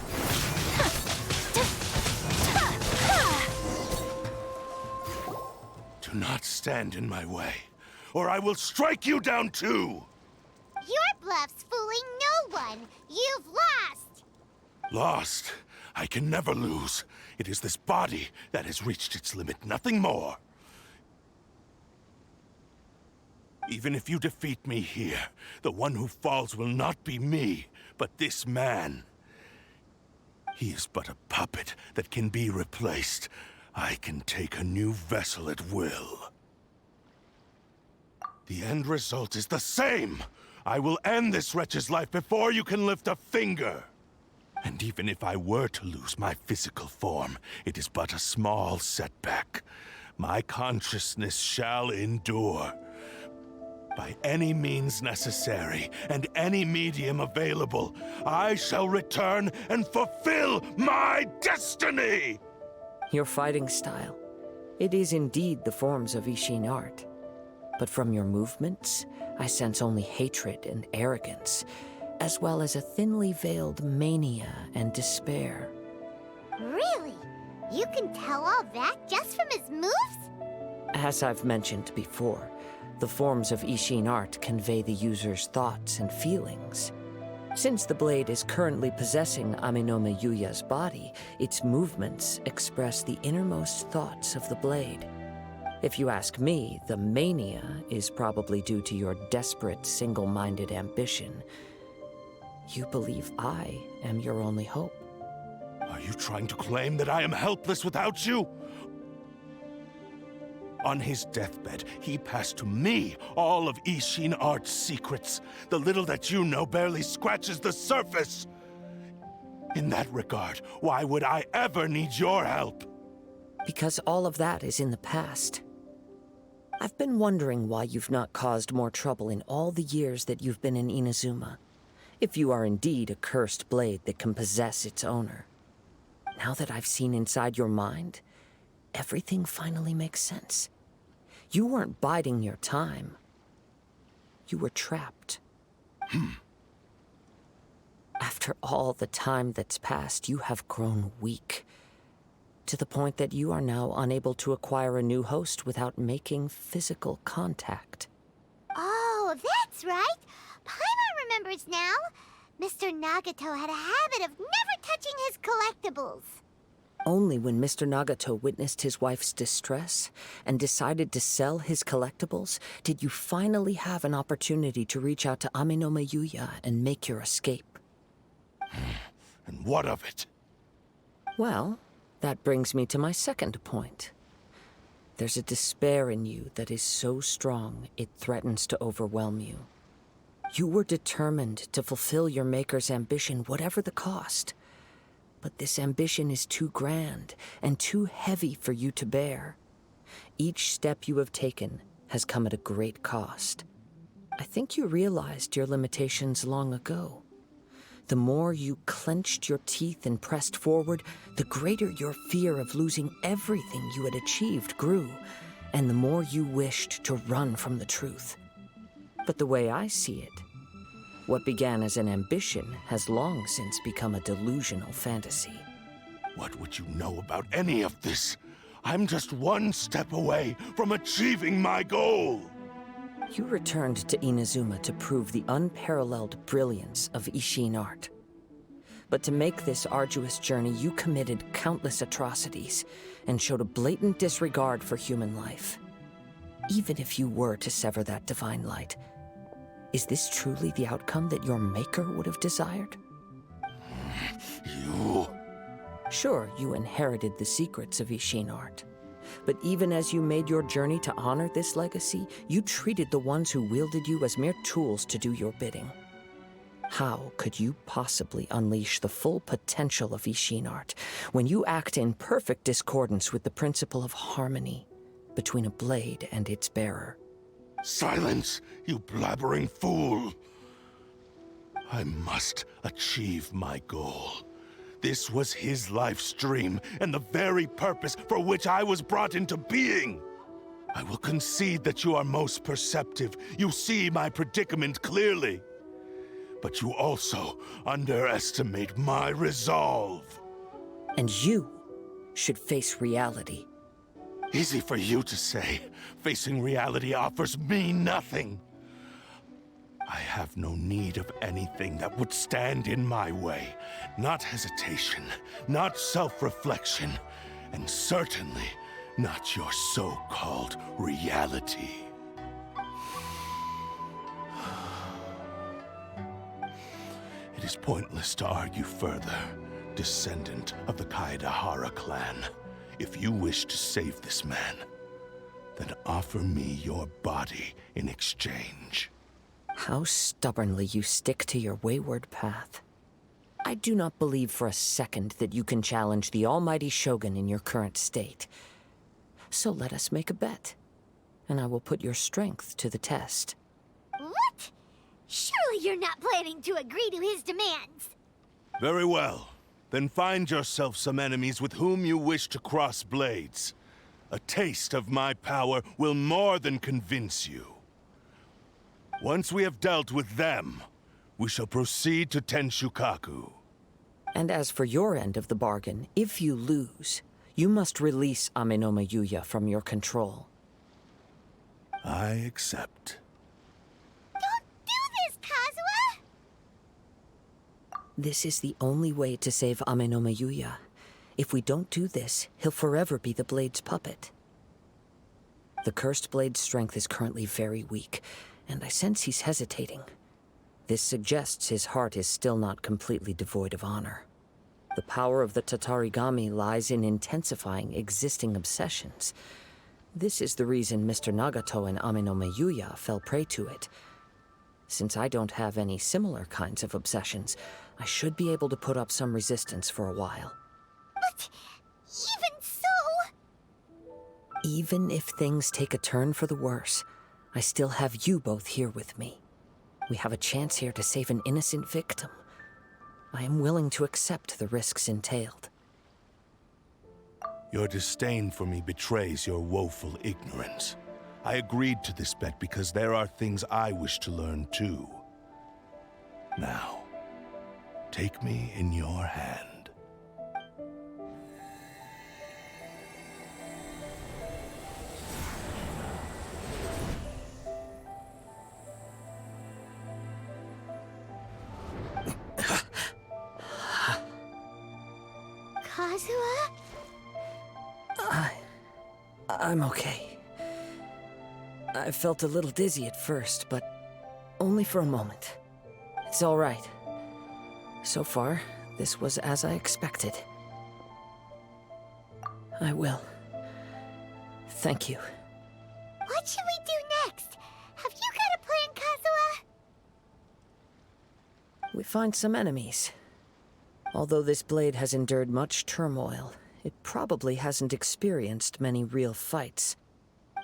Do not stand in my way, or I will strike you down too! Your bluff's fooling no one! You've lost! Lost? I can never lose. It is this body that has reached its limit, nothing more. Even if you defeat me here, the one who falls will not be me, but this man. He is but a puppet that can be replaced. I can take a new vessel at will. The end result is the same! I will end this wretch's life before you can lift a finger! And even if I were to lose my physical form, it is but a small setback. My consciousness shall endure. By any means necessary, and any medium available, I shall return and fulfill my destiny! Your fighting style. It is indeed the forms of Ishin art. But from your movements, I sense only hatred and arrogance, as well as a thinly veiled mania and despair. Really? You can tell all that just from his moves? As I've mentioned before, the forms of Ishin art convey the user's thoughts and feelings. Since the blade is currently possessing Amenoma Yuya's body, its movements express the innermost thoughts of the blade. If you ask me, the mania is probably due to your desperate, single-minded ambition. You believe I am your only hope. Are you trying to claim that I am helpless without you? On his deathbed, he passed to me all of Ishin Art's secrets. The little that you know barely scratches the surface. In that regard, why would I ever need your help? Because all of that is in the past. I've been wondering why you've not caused more trouble in all the years that you've been in Inazuma. If you are indeed a cursed blade that can possess its owner. Now that I've seen inside your mind, everything finally makes sense. You weren't biding your time. You were trapped. After all the time that's passed, you have grown weak. To the point that you are now unable to acquire a new host without making physical contact. Oh, that's right. Paimon remembers now. Mr. Nagato had a habit of never touching his collectibles. Only when Mr. Nagato witnessed his wife's distress and decided to sell his collectibles did you finally have an opportunity to reach out to Amenoma Tougo and make your escape. And what of it? Well, that brings me to my second point. There's a despair in you that is so strong it threatens to overwhelm you. You were determined to fulfill your maker's ambition, whatever the cost. But this ambition is too grand and too heavy for you to bear. Each step you have taken has come at a great cost. I think you realized your limitations long ago. The more you clenched your teeth and pressed forward, the greater your fear of losing everything you had achieved grew, and the more you wished to run from the truth. But the way I see it, what began as an ambition has long since become a delusional fantasy. What would you know about any of this? I'm just one step away from achieving my goal! You returned to Inazuma to prove the unparalleled brilliance of Ishin art. But to make this arduous journey, you committed countless atrocities and showed a blatant disregard for human life. Even if you were to sever that divine light, is this truly the outcome that your maker would have desired? You... Sure, you inherited the secrets of Ishin art. But even as you made your journey to honor this legacy, you treated the ones who wielded you as mere tools to do your bidding. How could you possibly unleash the full potential of Ishin art when you act in perfect discordance with the principle of harmony between a blade and its bearer? Silence, you blabbering fool! I must achieve my goal. This was his life's dream, and the very purpose for which I was brought into being. I will concede that you are most perceptive. You see my predicament clearly. But you also underestimate my resolve. And you should face reality. Easy for you to say. Facing reality offers me nothing. I have no need of anything that would stand in my way. Not hesitation, not self-reflection, and certainly not your so-called reality. It is pointless to argue further, descendant of the Kaedahara clan. If you wish to save this man, then offer me your body in exchange. How stubbornly you stick to your wayward path. I do not believe for a second that you can challenge the almighty Shogun in your current state. So let us make a bet, and I will put your strength to the test. What? Surely you're not planning to agree to his demands. Very well. Then find yourself some enemies with whom you wish to cross blades. A taste of my power will more than convince you. Once we have dealt with them, we shall proceed to Tenshukaku. And as for your end of the bargain, if you lose, you must release Amenoma Tougo from your control. I accept. Don't do this, Kazuha! This is the only way to save Amenoma Tougo. If we don't do this, he'll forever be the Blade's puppet. The Cursed Blade's strength is currently very weak, and I sense he's hesitating. This suggests his heart is still not completely devoid of honor. The power of the Tatarigami lies in intensifying existing obsessions. This is the reason Mr. Nagato and Amenoma Yuya fell prey to it. Since I don't have any similar kinds of obsessions, I should be able to put up some resistance for a while. But even so... Even if things take a turn for the worse, I still have you both here with me. We have a chance here to save an innocent victim. I am willing to accept the risks entailed. Your disdain for me betrays your woeful ignorance. I agreed to this bet because there are things I wish to learn too. Now, take me in your hand. Kazuha? I'm okay. I felt a little dizzy at first, but only for a moment. It's all right. So far, this was as I expected. I will. Thank you. What should we do next? Have you got a plan, Kazuha? We find some enemies. Although this blade has endured much turmoil, it probably hasn't experienced many real fights.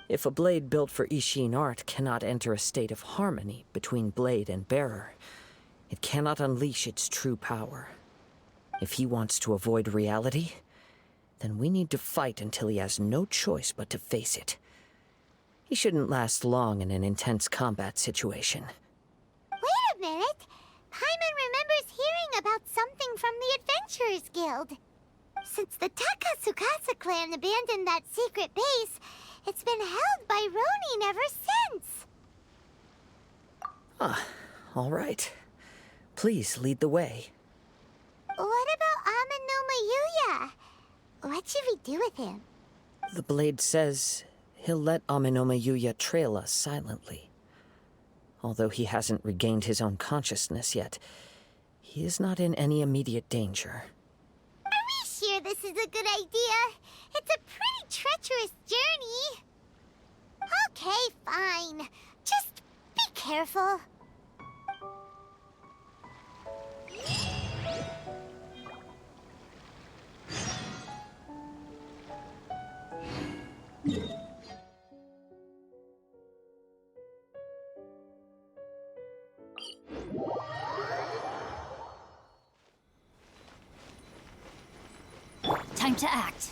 If a blade built for Ishin art cannot enter a state of harmony between blade and bearer, it cannot unleash its true power. If he wants to avoid reality, then we need to fight until he has no choice but to face it. He shouldn't last long in an intense combat situation. Wait a minute! Paimon remembers hearing about something from the Adventurers Guild. Since the Takasukasa clan abandoned that secret base, it's been held by Ronin ever since. All right. Please lead the way. What about Amenoma Yuya? What should we do with him? The blade says he'll let Amenoma Yuya trail us silently. Although he hasn't regained his own consciousness yet, he is not in any immediate danger. Are we sure this is a good idea? It's a pretty treacherous journey. Okay, fine. Just be careful. Time to act.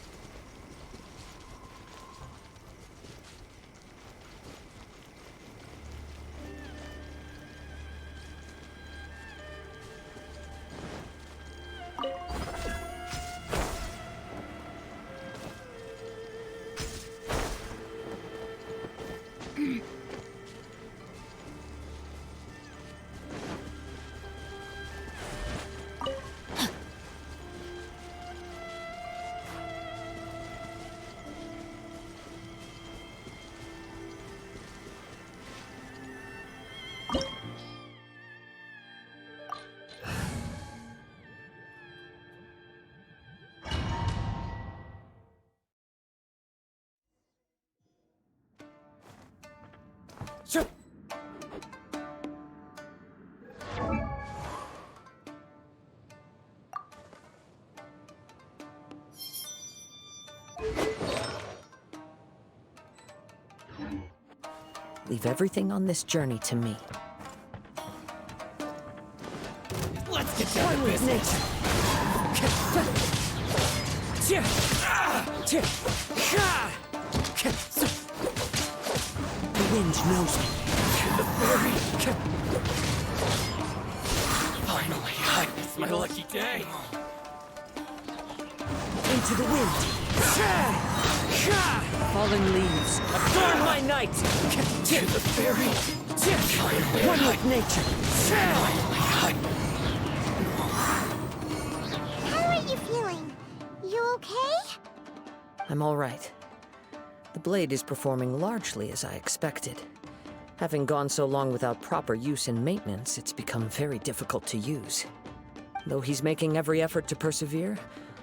Leave everything on this journey to me. Let's get down to business. The wind knows me. Finally, it's my lucky day. Into the wind. Fallen leaves. Adorn my night. To the ferry. One with nature. How are you feeling? You okay? I'm all right. The blade is performing largely as I expected. Having gone so long without proper use and maintenance, it's become very difficult to use. Though he's making every effort to persevere,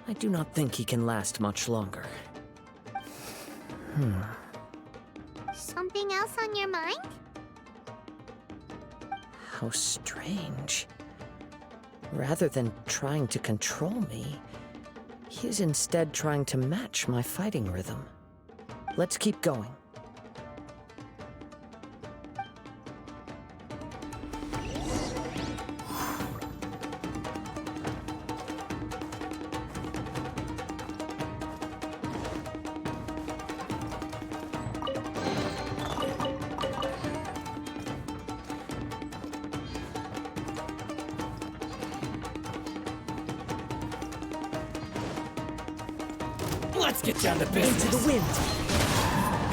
I do not think he can last much longer. Something else on your mind? How strange. Rather than trying to control me, he is instead trying to match my fighting rhythm. Let's keep going. Let's get down to business. Into the wind.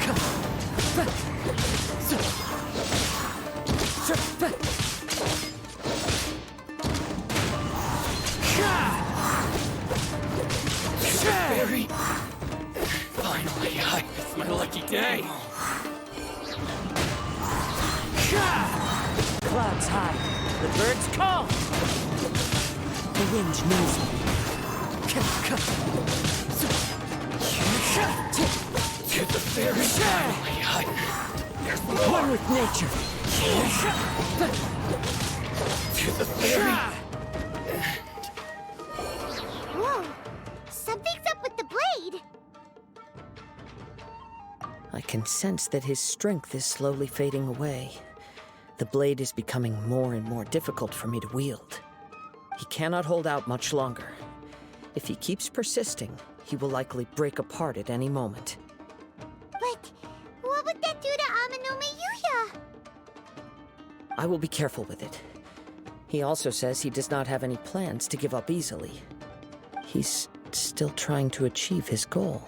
Come on. Fairy. Finally, it's my lucky day. Clouds high. The birds call. The wind knows me. To the fairy. Finally, One with nature. To the fairy. Whoa! Something's up with the blade! I can sense that his strength is slowly fading away. The blade is becoming more and more difficult for me to wield. He cannot hold out much longer. If he keeps persisting, he will likely break apart at any moment. But what would that do to Amenoma Tougo? I will be careful with it. He also says he does not have any plans to give up easily. He's still trying to achieve his goal.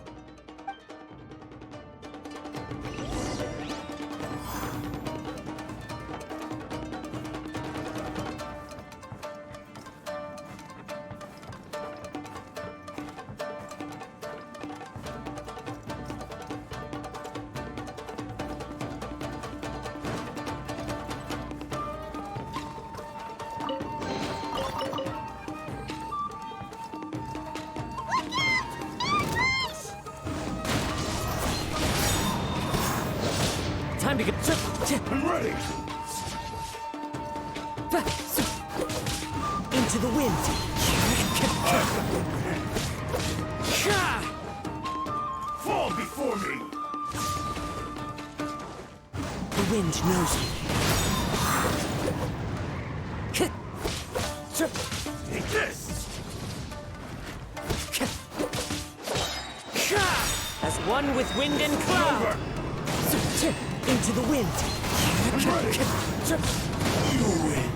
Time to get... I'm ready! Into the wind. Fall before me! The wind knows me. Take this! As one with wind and cloud. Into the wind. I'm ready! You win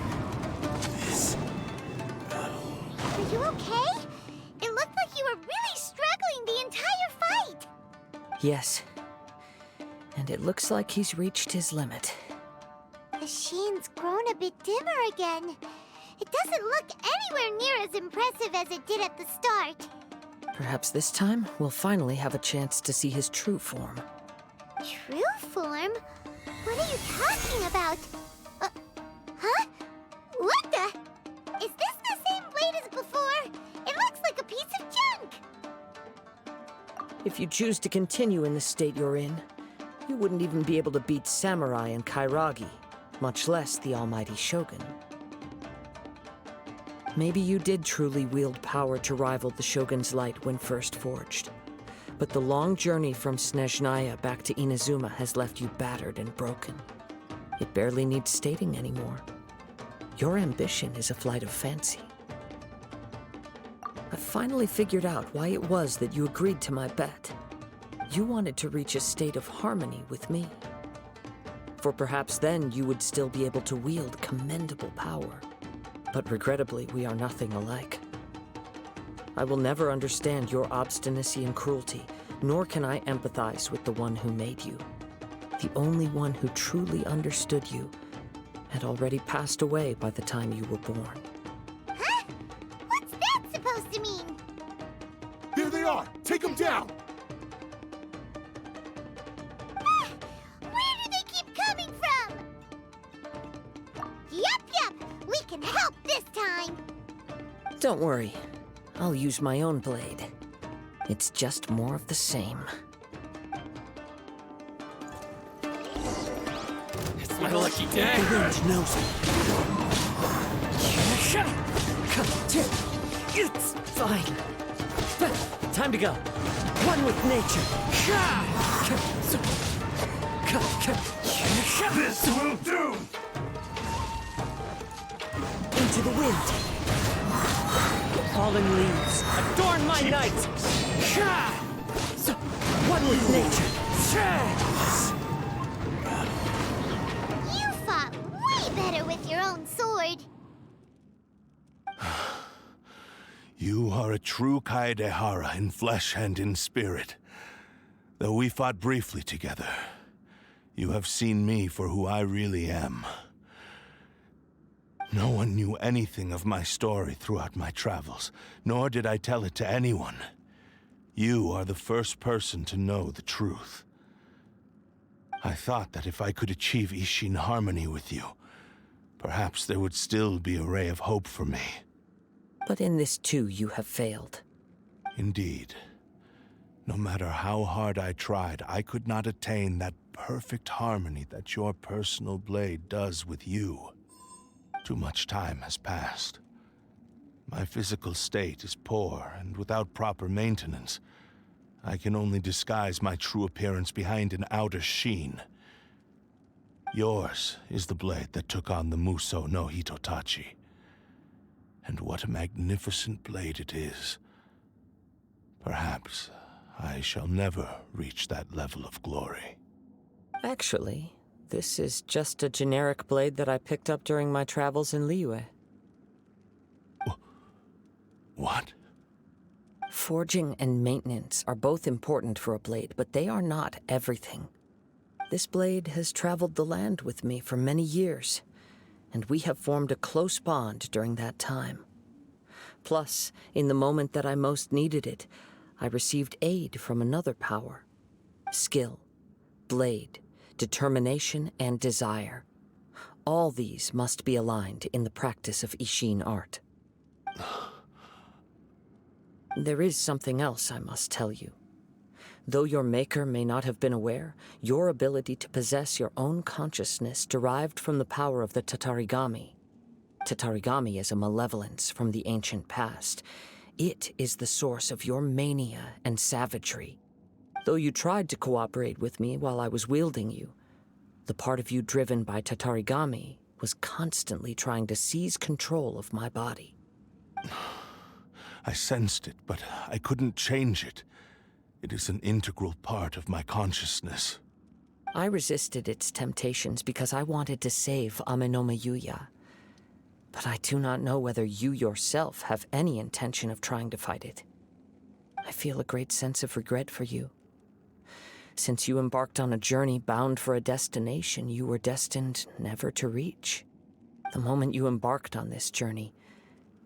this battle. Are you okay? It looked like you were really struggling the entire fight! Yes. And it looks like he's reached his limit. The sheen's grown a bit dimmer again. It doesn't look anywhere near as impressive as it did at the start. Perhaps this time, we'll finally have a chance to see his true form. True form? What are you talking about? Huh? What the? Is this the same blade as before? It looks like a piece of junk! If you choose to continue in the state you're in, you wouldn't even be able to beat Samurai and Kairagi, much less the almighty Shogun. Maybe you did truly wield power to rival the Shogun's light when first forged. But the long journey from Snezhnaya back to Inazuma has left you battered and broken. It barely needs stating anymore. Your ambition is a flight of fancy. I've finally figured out why it was that you agreed to my bet. You wanted to reach a state of harmony with me. For perhaps then you would still be able to wield commendable power. But regrettably, we are nothing alike. I will never understand your obstinacy and cruelty, nor can I empathize with the one who made you. The only one who truly understood you had already passed away by the time you were born. Huh? What's that supposed to mean? There they are! Take them down! this time. Don't worry. I'll use my own blade. It's just more of the same. It's my lucky day. The wind knows it. It's fine. Time to go. One with nature. This will do! Into the wind. Fallen leaves, adorn my night. One with nature. You fought way better with your own sword. You are a true Kaedehara in flesh and in spirit. Though we fought briefly together, you have seen me for who I really am. No one knew anything of my story throughout my travels, nor did I tell it to anyone. You are the first person to know the truth. I thought that if I could achieve Ishin harmony with you, perhaps there would still be a ray of hope for me. But in this too, you have failed. Indeed. No matter how hard I tried, I could not attain that perfect harmony that your personal blade does with you. Too much time has passed. My physical state is poor, and without proper maintenance, I can only disguise my true appearance behind an outer sheen. Yours is the blade that took on the Muso no Hitotachi. And what a magnificent blade it is. Perhaps I shall never reach that level of glory. Actually, this is just a generic blade that I picked up during my travels in Liyue. What? Forging and maintenance are both important for a blade, but they are not everything. This blade has traveled the land with me for many years, and we have formed a close bond during that time. Plus, in the moment that I most needed it, I received aid from another power. Skill, blade, determination, and desire. All these must be aligned in the practice of Ishin art. There is something else I must tell you. Though your maker may not have been aware, your ability to possess your own consciousness derived from the power of the Tatarigami. Tatarigami is a malevolence from the ancient past. It is the source of your mania and savagery. Though you tried to cooperate with me while I was wielding you, the part of you driven by Tatarigami was constantly trying to seize control of my body. I sensed it, but I couldn't change it. It is an integral part of my consciousness. I resisted its temptations because I wanted to save Amenoma Yuya. But I do not know whether you yourself have any intention of trying to fight it. I feel a great sense of regret for you. Since you embarked on a journey bound for a destination you were destined never to reach. The moment you embarked on this journey,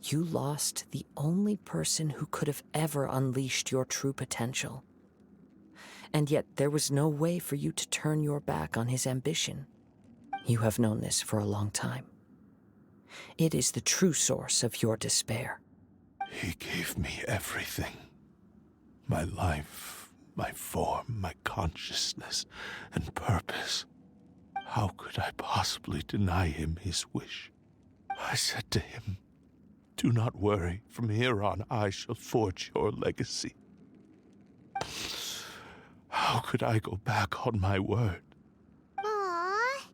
you lost the only person who could have ever unleashed your true potential. And yet there was no way for you to turn your back on his ambition. You have known this for a long time. It is the true source of your despair. He gave me everything. My life, my form, my consciousness, and purpose. How could I possibly deny him his wish? I said to him, "Do not worry. From here on, I shall forge your legacy." How could I go back on my word? Aww.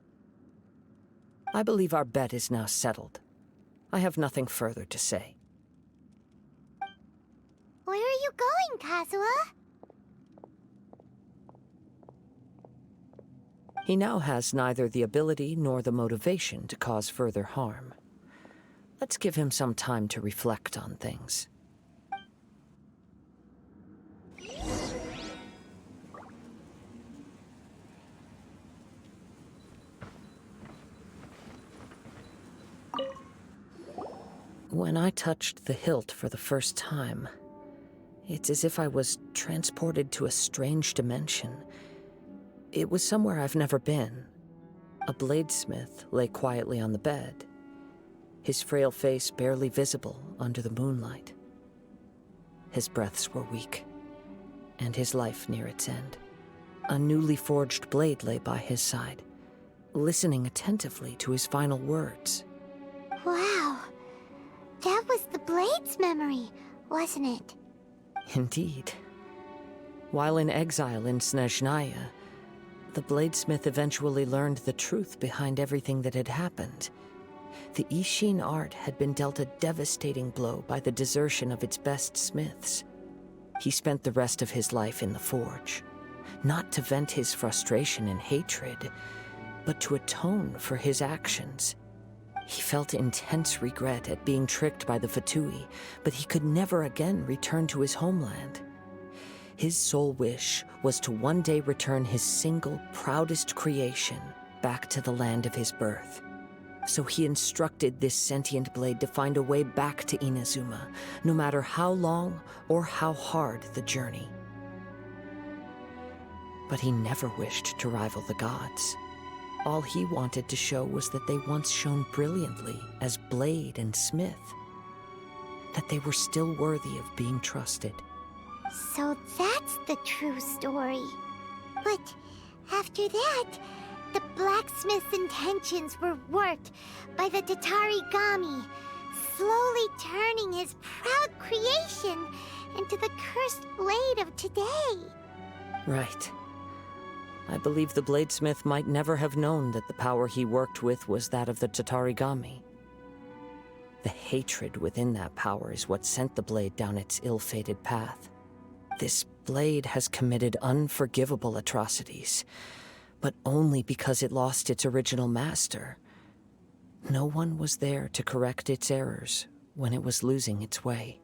I believe our bet is now settled. I have nothing further to say. Where are you going, Kazuha? He now has neither the ability nor the motivation to cause further harm. Let's give him some time to reflect on things. When I touched the hilt for the first time, it's as if I was transported to a strange dimension. It was somewhere I've never been. A bladesmith lay quietly on the bed. his frail face barely visible under the moonlight. His breaths were weak, and his life near its end. A newly forged blade lay by his side, listening attentively to his final words. Wow. That was the blade's memory, wasn't it? Indeed. While in exile in Snezhnaya, the bladesmith eventually learned the truth behind everything that had happened. The Ishin art had been dealt a devastating blow by the desertion of its best smiths. He spent the rest of his life in the forge, not to vent his frustration and hatred, but to atone for his actions. He felt intense regret at being tricked by the Fatui, but he could never again return to his homeland. His sole wish was to one day return his single, proudest creation back to the land of his birth. So he instructed this sentient blade to find a way back to Inazuma, no matter how long or how hard the journey. But he never wished to rival the gods. All he wanted to show was that they once shone brilliantly as blade and smith, that they were still worthy of being trusted. So that's the true story. But after that, the blacksmith's intentions were worked by the Tatarigami, slowly turning his proud creation into the cursed blade of today. Right. I believe the bladesmith might never have known that the power he worked with was that of the Tatarigami. The hatred within that power is what sent the blade down its ill-fated path. This blade has committed unforgivable atrocities, but only because it lost its original master. No one was there to correct its errors when it was losing its way.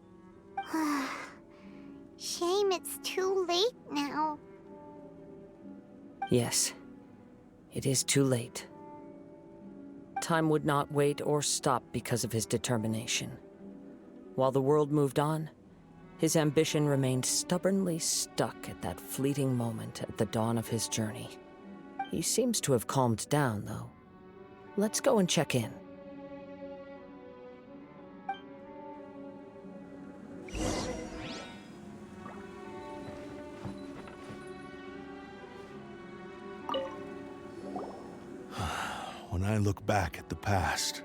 Shame it's too late now. Yes, it is too late. Time would not wait or stop because of his determination. While the world moved on, his ambition remained stubbornly stuck at that fleeting moment at the dawn of his journey. He seems to have calmed down, though. Let's go and check in. When I look back at the past,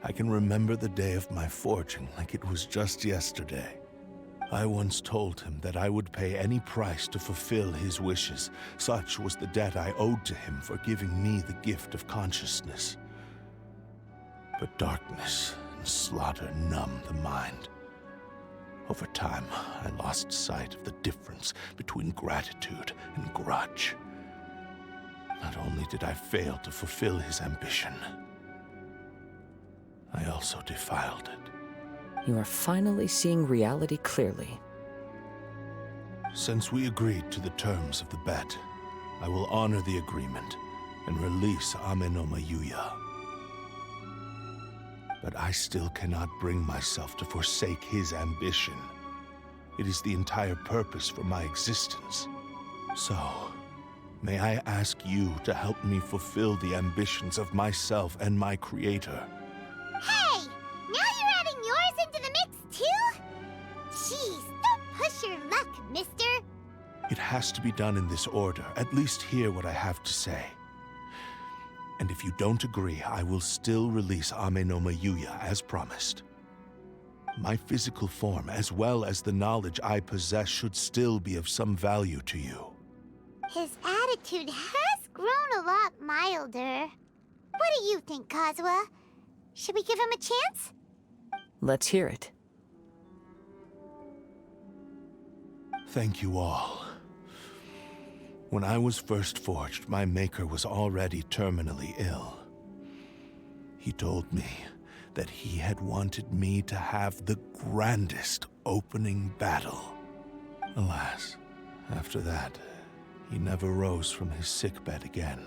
I can remember the day of my forging like it was just yesterday. I once told him that I would pay any price to fulfill his wishes. Such was the debt I owed to him for giving me the gift of consciousness. But darkness and slaughter numbed the mind. Over time, I lost sight of the difference between gratitude and grudge. Not only did I fail to fulfill his ambition, I also defiled it. You are finally seeing reality clearly. Since we agreed to the terms of the bet, I will honor the agreement and release Amenoma Yuya. But I still cannot bring myself to forsake his ambition. It is the entire purpose for my existence. So, may I ask you to help me fulfill the ambitions of myself and my creator? Hey! Now you're adding yours into the mix, too? Jeez, don't push your luck, mister. It has to be done in this order. At least hear what I have to say. And if you don't agree, I will still release Amenoma Yuya as promised. My physical form, as well as the knowledge I possess, should still be of some value to you. His attitude has grown a lot milder. What do you think, Kazuha? Should we give him a chance? Let's hear it. Thank you all. When I was first forged, my maker was already terminally ill. He told me that he had wanted me to have the grandest opening battle. Alas, after that, he never rose from his sickbed again.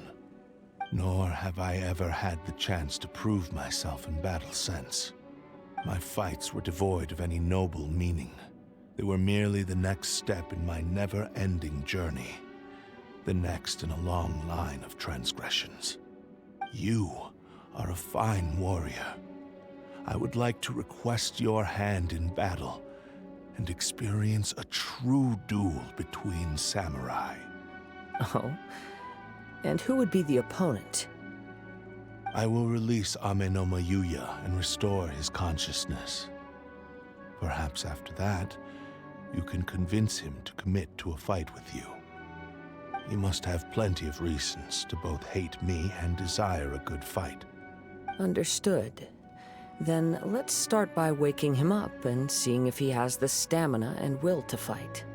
Nor have I ever had the chance to prove myself in battle since. My fights were devoid of any noble meaning. They were merely the next step in my never-ending journey. The next in a long line of transgressions. You are a fine warrior. I would like to request your hand in battle and experience a true duel between samurai. Oh? And who would be the opponent? I will release Amenoma Tougo and restore his consciousness. Perhaps after that, you can convince him to commit to a fight with you. He must have plenty of reasons to both hate me and desire a good fight. Understood. Then let's start by waking him up and seeing if he has the stamina and will to fight.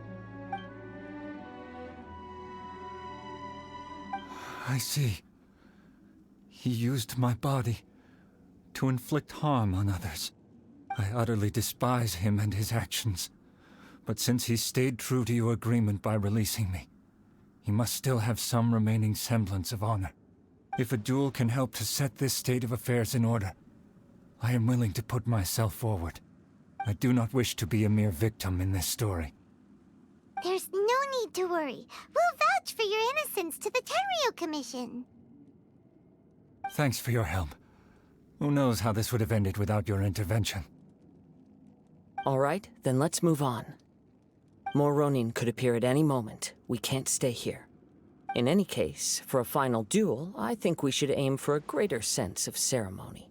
I see. He used my body to inflict harm on others. I utterly despise him and his actions. But since he stayed true to your agreement by releasing me, he must still have some remaining semblance of honor. If a duel can help to set this state of affairs in order, I am willing to put myself forward. I do not wish to be a mere victim in this story. There's no need to worry. We'll vouch for your innocence to the Tenryou Commission. Thanks for your help. Who knows how this would have ended without your intervention. All right, then let's move on. More Ronin could appear at any moment. We can't stay here. In any case, for a final duel, I think we should aim for a greater sense of ceremony.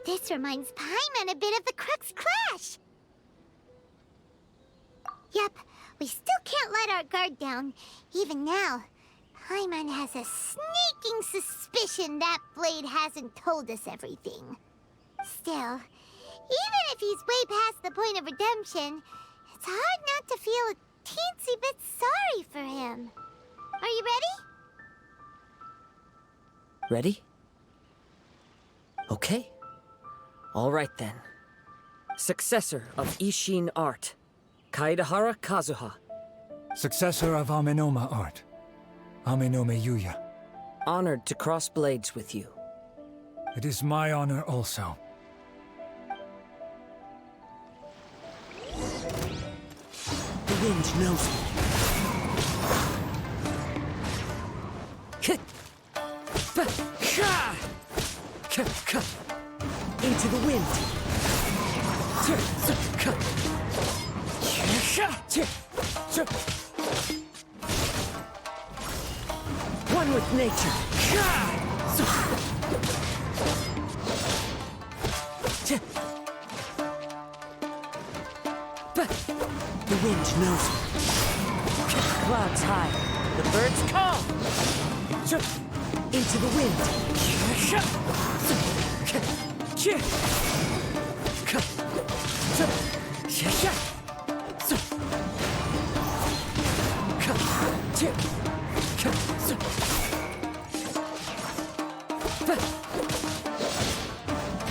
This reminds Paimon a bit of the Crux Clash. Yep, we still can't let our guard down. Even now, Paimon has a sneaking suspicion that Blade hasn't told us everything. Still, even if he's way past the point of redemption, it's hard not to feel a teensy bit sorry for him. Are you ready? Ready? Okay. All right then. Successor of Ishin art, Kaedahara Kazuha. Successor of Amenoma art, Amenoma Tougo. Honored to cross blades with you. It is my honor also. The wind knows me. Into the wind. One with nature. The wind knows me. Clouds high. The birds call. Into the wind.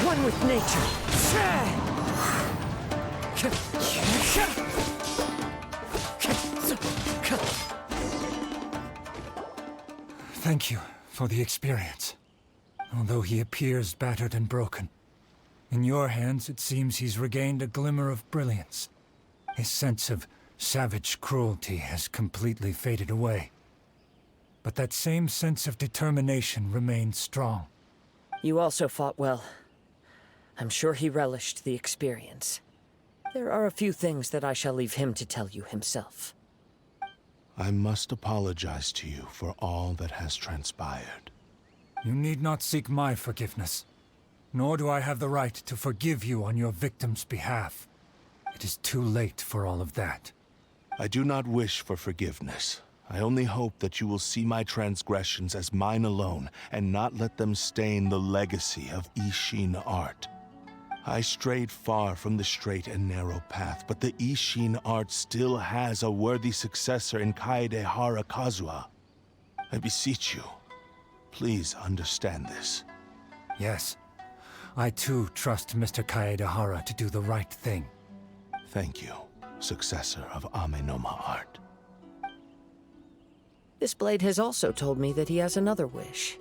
One with nature. Thank you for the experience. Although he appears battered and broken, in your hands it seems he's regained a glimmer of brilliance. His sense of savage cruelty has completely faded away. But that same sense of determination remains strong. You also fought well. I'm sure he relished the experience. There are a few things that I shall leave him to tell you himself. I must apologize to you for all that has transpired. You need not seek my forgiveness, nor do I have the right to forgive you on your victim's behalf. It is too late for all of that. I do not wish for forgiveness. I only hope that you will see my transgressions as mine alone and not let them stain the legacy of Ishin art. I strayed far from the straight and narrow path, but the Ishin art still has a worthy successor in Kaedehara Kazuha. I beseech you, please understand this. Yes. I too trust Mr. Kaedehara to do the right thing. Thank you, successor of Amenoma art. This blade has also told me that he has another wish.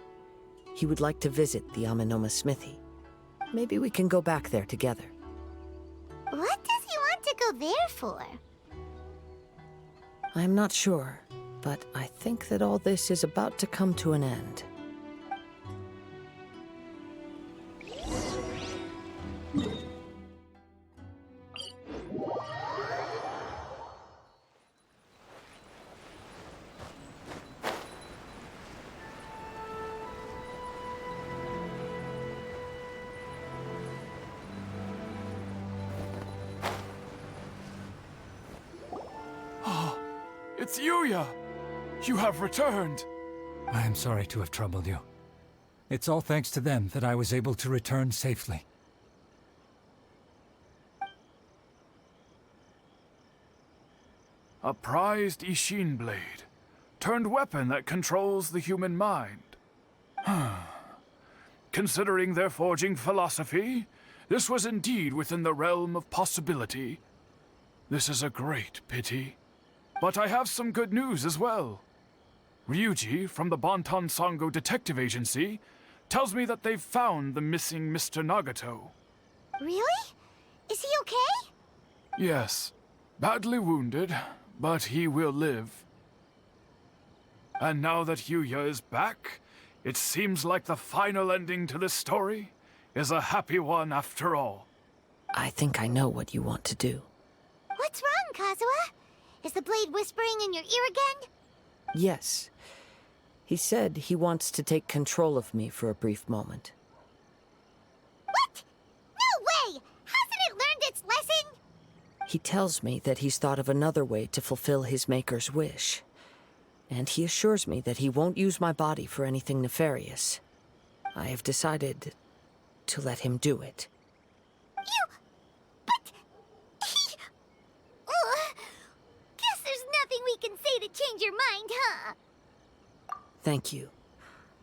He would like to visit the Amenoma smithy. Maybe we can go back there together. What does he want to go there for? I'm not sure, but I think that all this is about to come to an end. It's Yuya! You have returned! I am sorry to have troubled you. It's all thanks to them that I was able to return safely. A prized Ishin blade, turned weapon that controls the human mind. Considering their forging philosophy, this was indeed within the realm of possibility. This is a great pity. But I have some good news as well. Ryuuji from the Bonton Songo Detective Agency tells me that they've found the missing Mr. Nagato. Really? Is he okay? Yes, badly wounded, but he will live. And now that Yuya is back, it seems like the final ending to this story is a happy one after all. I think I know what you want to do. What's wrong, Kazuha? Is the blade whispering in your ear again? Yes. He said he wants to take control of me for a brief moment. What? No way! Hasn't it learned its lesson? He tells me that he's thought of another way to fulfill his maker's wish. And he assures me that he won't use my body for anything nefarious. I have decided to let him do it. Guess there's nothing we can say to change your mind, huh? Thank you.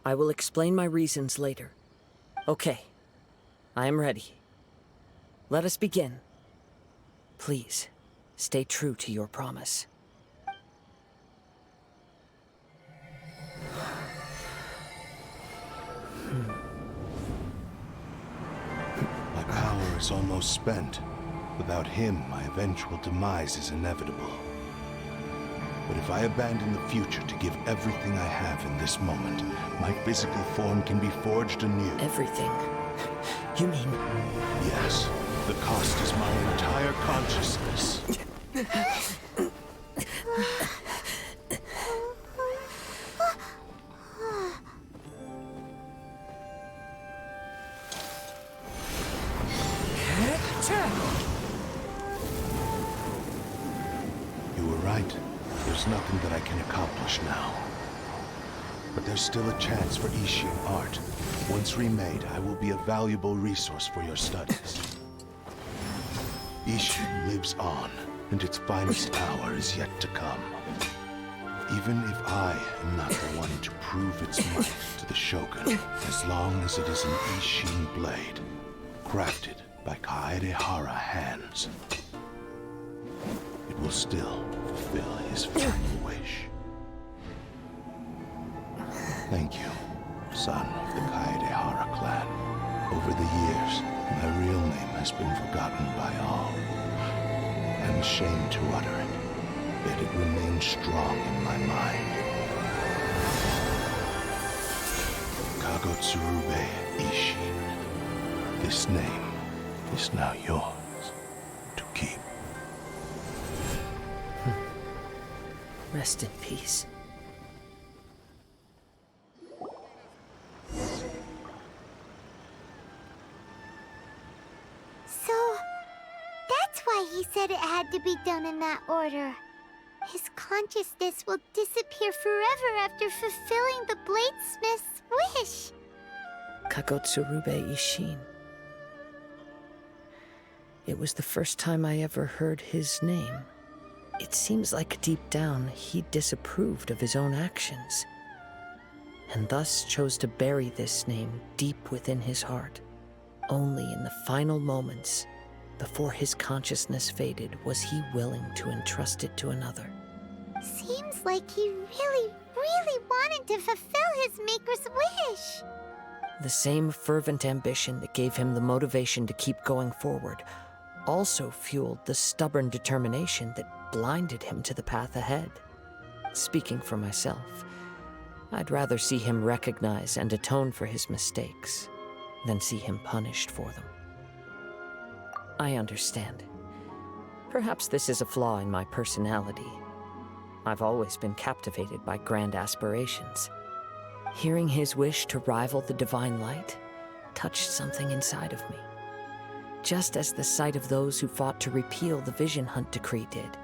I will explain my reasons later. Okay. I am ready. Let us begin. Please, stay true to your promise. My power is almost spent. Without him, my eventual demise is inevitable. But if I abandon the future to give everything I have in this moment, my physical form can be forged anew. Everything? You mean... Yes. The cost is my entire consciousness. You were right. There's nothing that I can accomplish now. But there's still a chance for Ishin art. Once remade, I will be a valuable resource for your studies. Ishin lives on, and its finest hour is yet to come. Even if I am not the one to prove its might to the Shogun, as long as it is an Ishin blade, crafted by Kaedehara hands, it will still fulfill his final wish. Thank you, son of the Kaedehara clan. Over the years, my real name has been forgotten by all. I'm ashamed to utter it, yet it remains strong in my mind. Kagotsurube Ishin. This name is now yours to keep. Rest in peace. He said it had to be done in that order. His consciousness will disappear forever after fulfilling the bladesmith's wish. Kagotsurube Ishin. It was the first time I ever heard his name. It seems like deep down he disapproved of his own actions, and thus chose to bury this name deep within his heart. Only in the final moments, before his consciousness faded, was he willing to entrust it to another. Seems like he really wanted to fulfill his maker's wish. The same fervent ambition that gave him the motivation to keep going forward also fueled the stubborn determination that blinded him to the path ahead. Speaking for myself, I'd rather see him recognize and atone for his mistakes than see him punished for them. I understand. Perhaps this is a flaw in my personality. I've always been captivated by grand aspirations. Hearing his wish to rival the divine light touched something inside of me, just as the sight of those who fought to repeal the Vision Hunt decree did.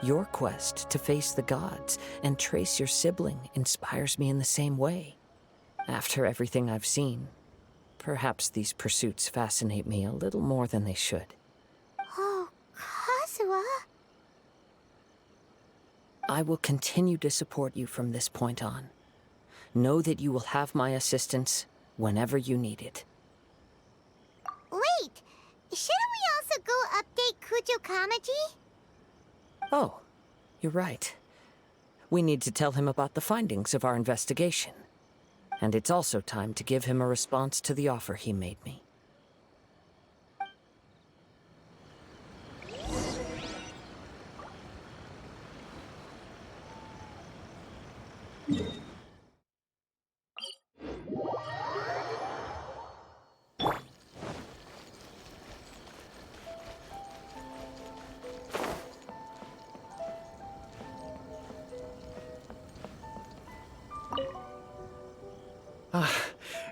Your quest to face the gods and trace your sibling inspires me in the same way. After everything I've seen, perhaps these pursuits fascinate me a little more than they should. Oh, Kazuha. I will continue to support you from this point on. Know that you will have my assistance whenever you need it. Wait, shouldn't we also go update Kujou Kamaji? Oh, you're right. We need to tell him about the findings of our investigation. And it's also time to give him a response to the offer he made me.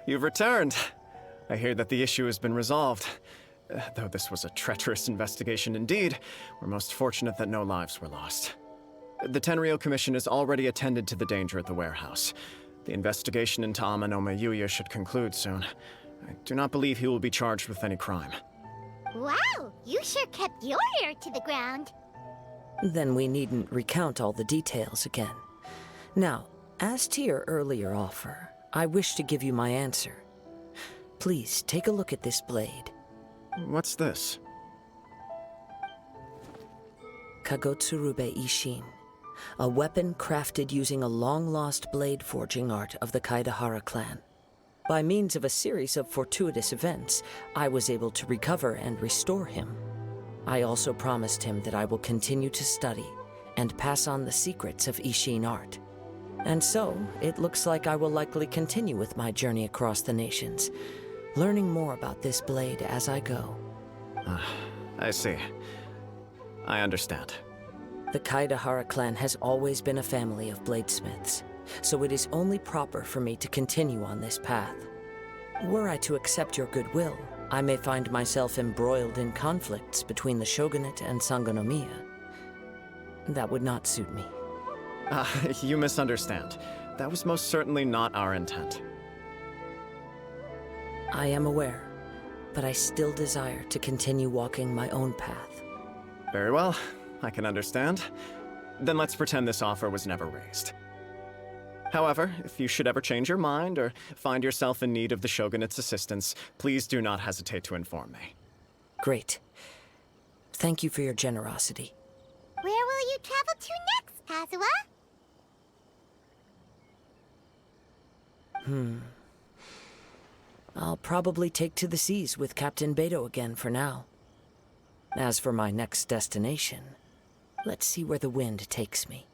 You've returned. I hear that the issue has been resolved. Though this was a treacherous investigation indeed, we're most fortunate that no lives were lost. The Tenryou Commission has already attended to the danger at the warehouse. The investigation into Amenoma Tougo should conclude soon. I do not believe he will be charged with any crime. Wow, you sure kept your ear to the ground. Then we needn't recount all the details again. Now, as to your earlier offer, I wish to give you my answer. Please take a look at this blade. What's this? Kagotsurube Ishin, a weapon crafted using a long-lost blade forging art of the Kaidahara clan. By means of a series of fortuitous events, I was able to recover and restore him. I also promised him that I will continue to study and pass on the secrets of Ishin art. And so, it looks like I will likely continue with my journey across the nations, learning more about this blade as I go. I see. I understand. The Kaidahara clan has always been a family of bladesmiths, so it is only proper for me to continue on this path. Were I to accept your goodwill, I may find myself embroiled in conflicts between the shogunate and Sangonomiya. That would not suit me. You misunderstand. That was most certainly not our intent. I am aware, but I still desire to continue walking my own path. Very well. I can understand. Then let's pretend this offer was never raised. However, if you should ever change your mind or find yourself in need of the Shogunate's assistance, please do not hesitate to inform me. Great. Thank you for your generosity. Where will you travel to next, Kazuha? I'll probably take to the seas with Captain Beto again for now. As for my next destination, let's see where the wind takes me.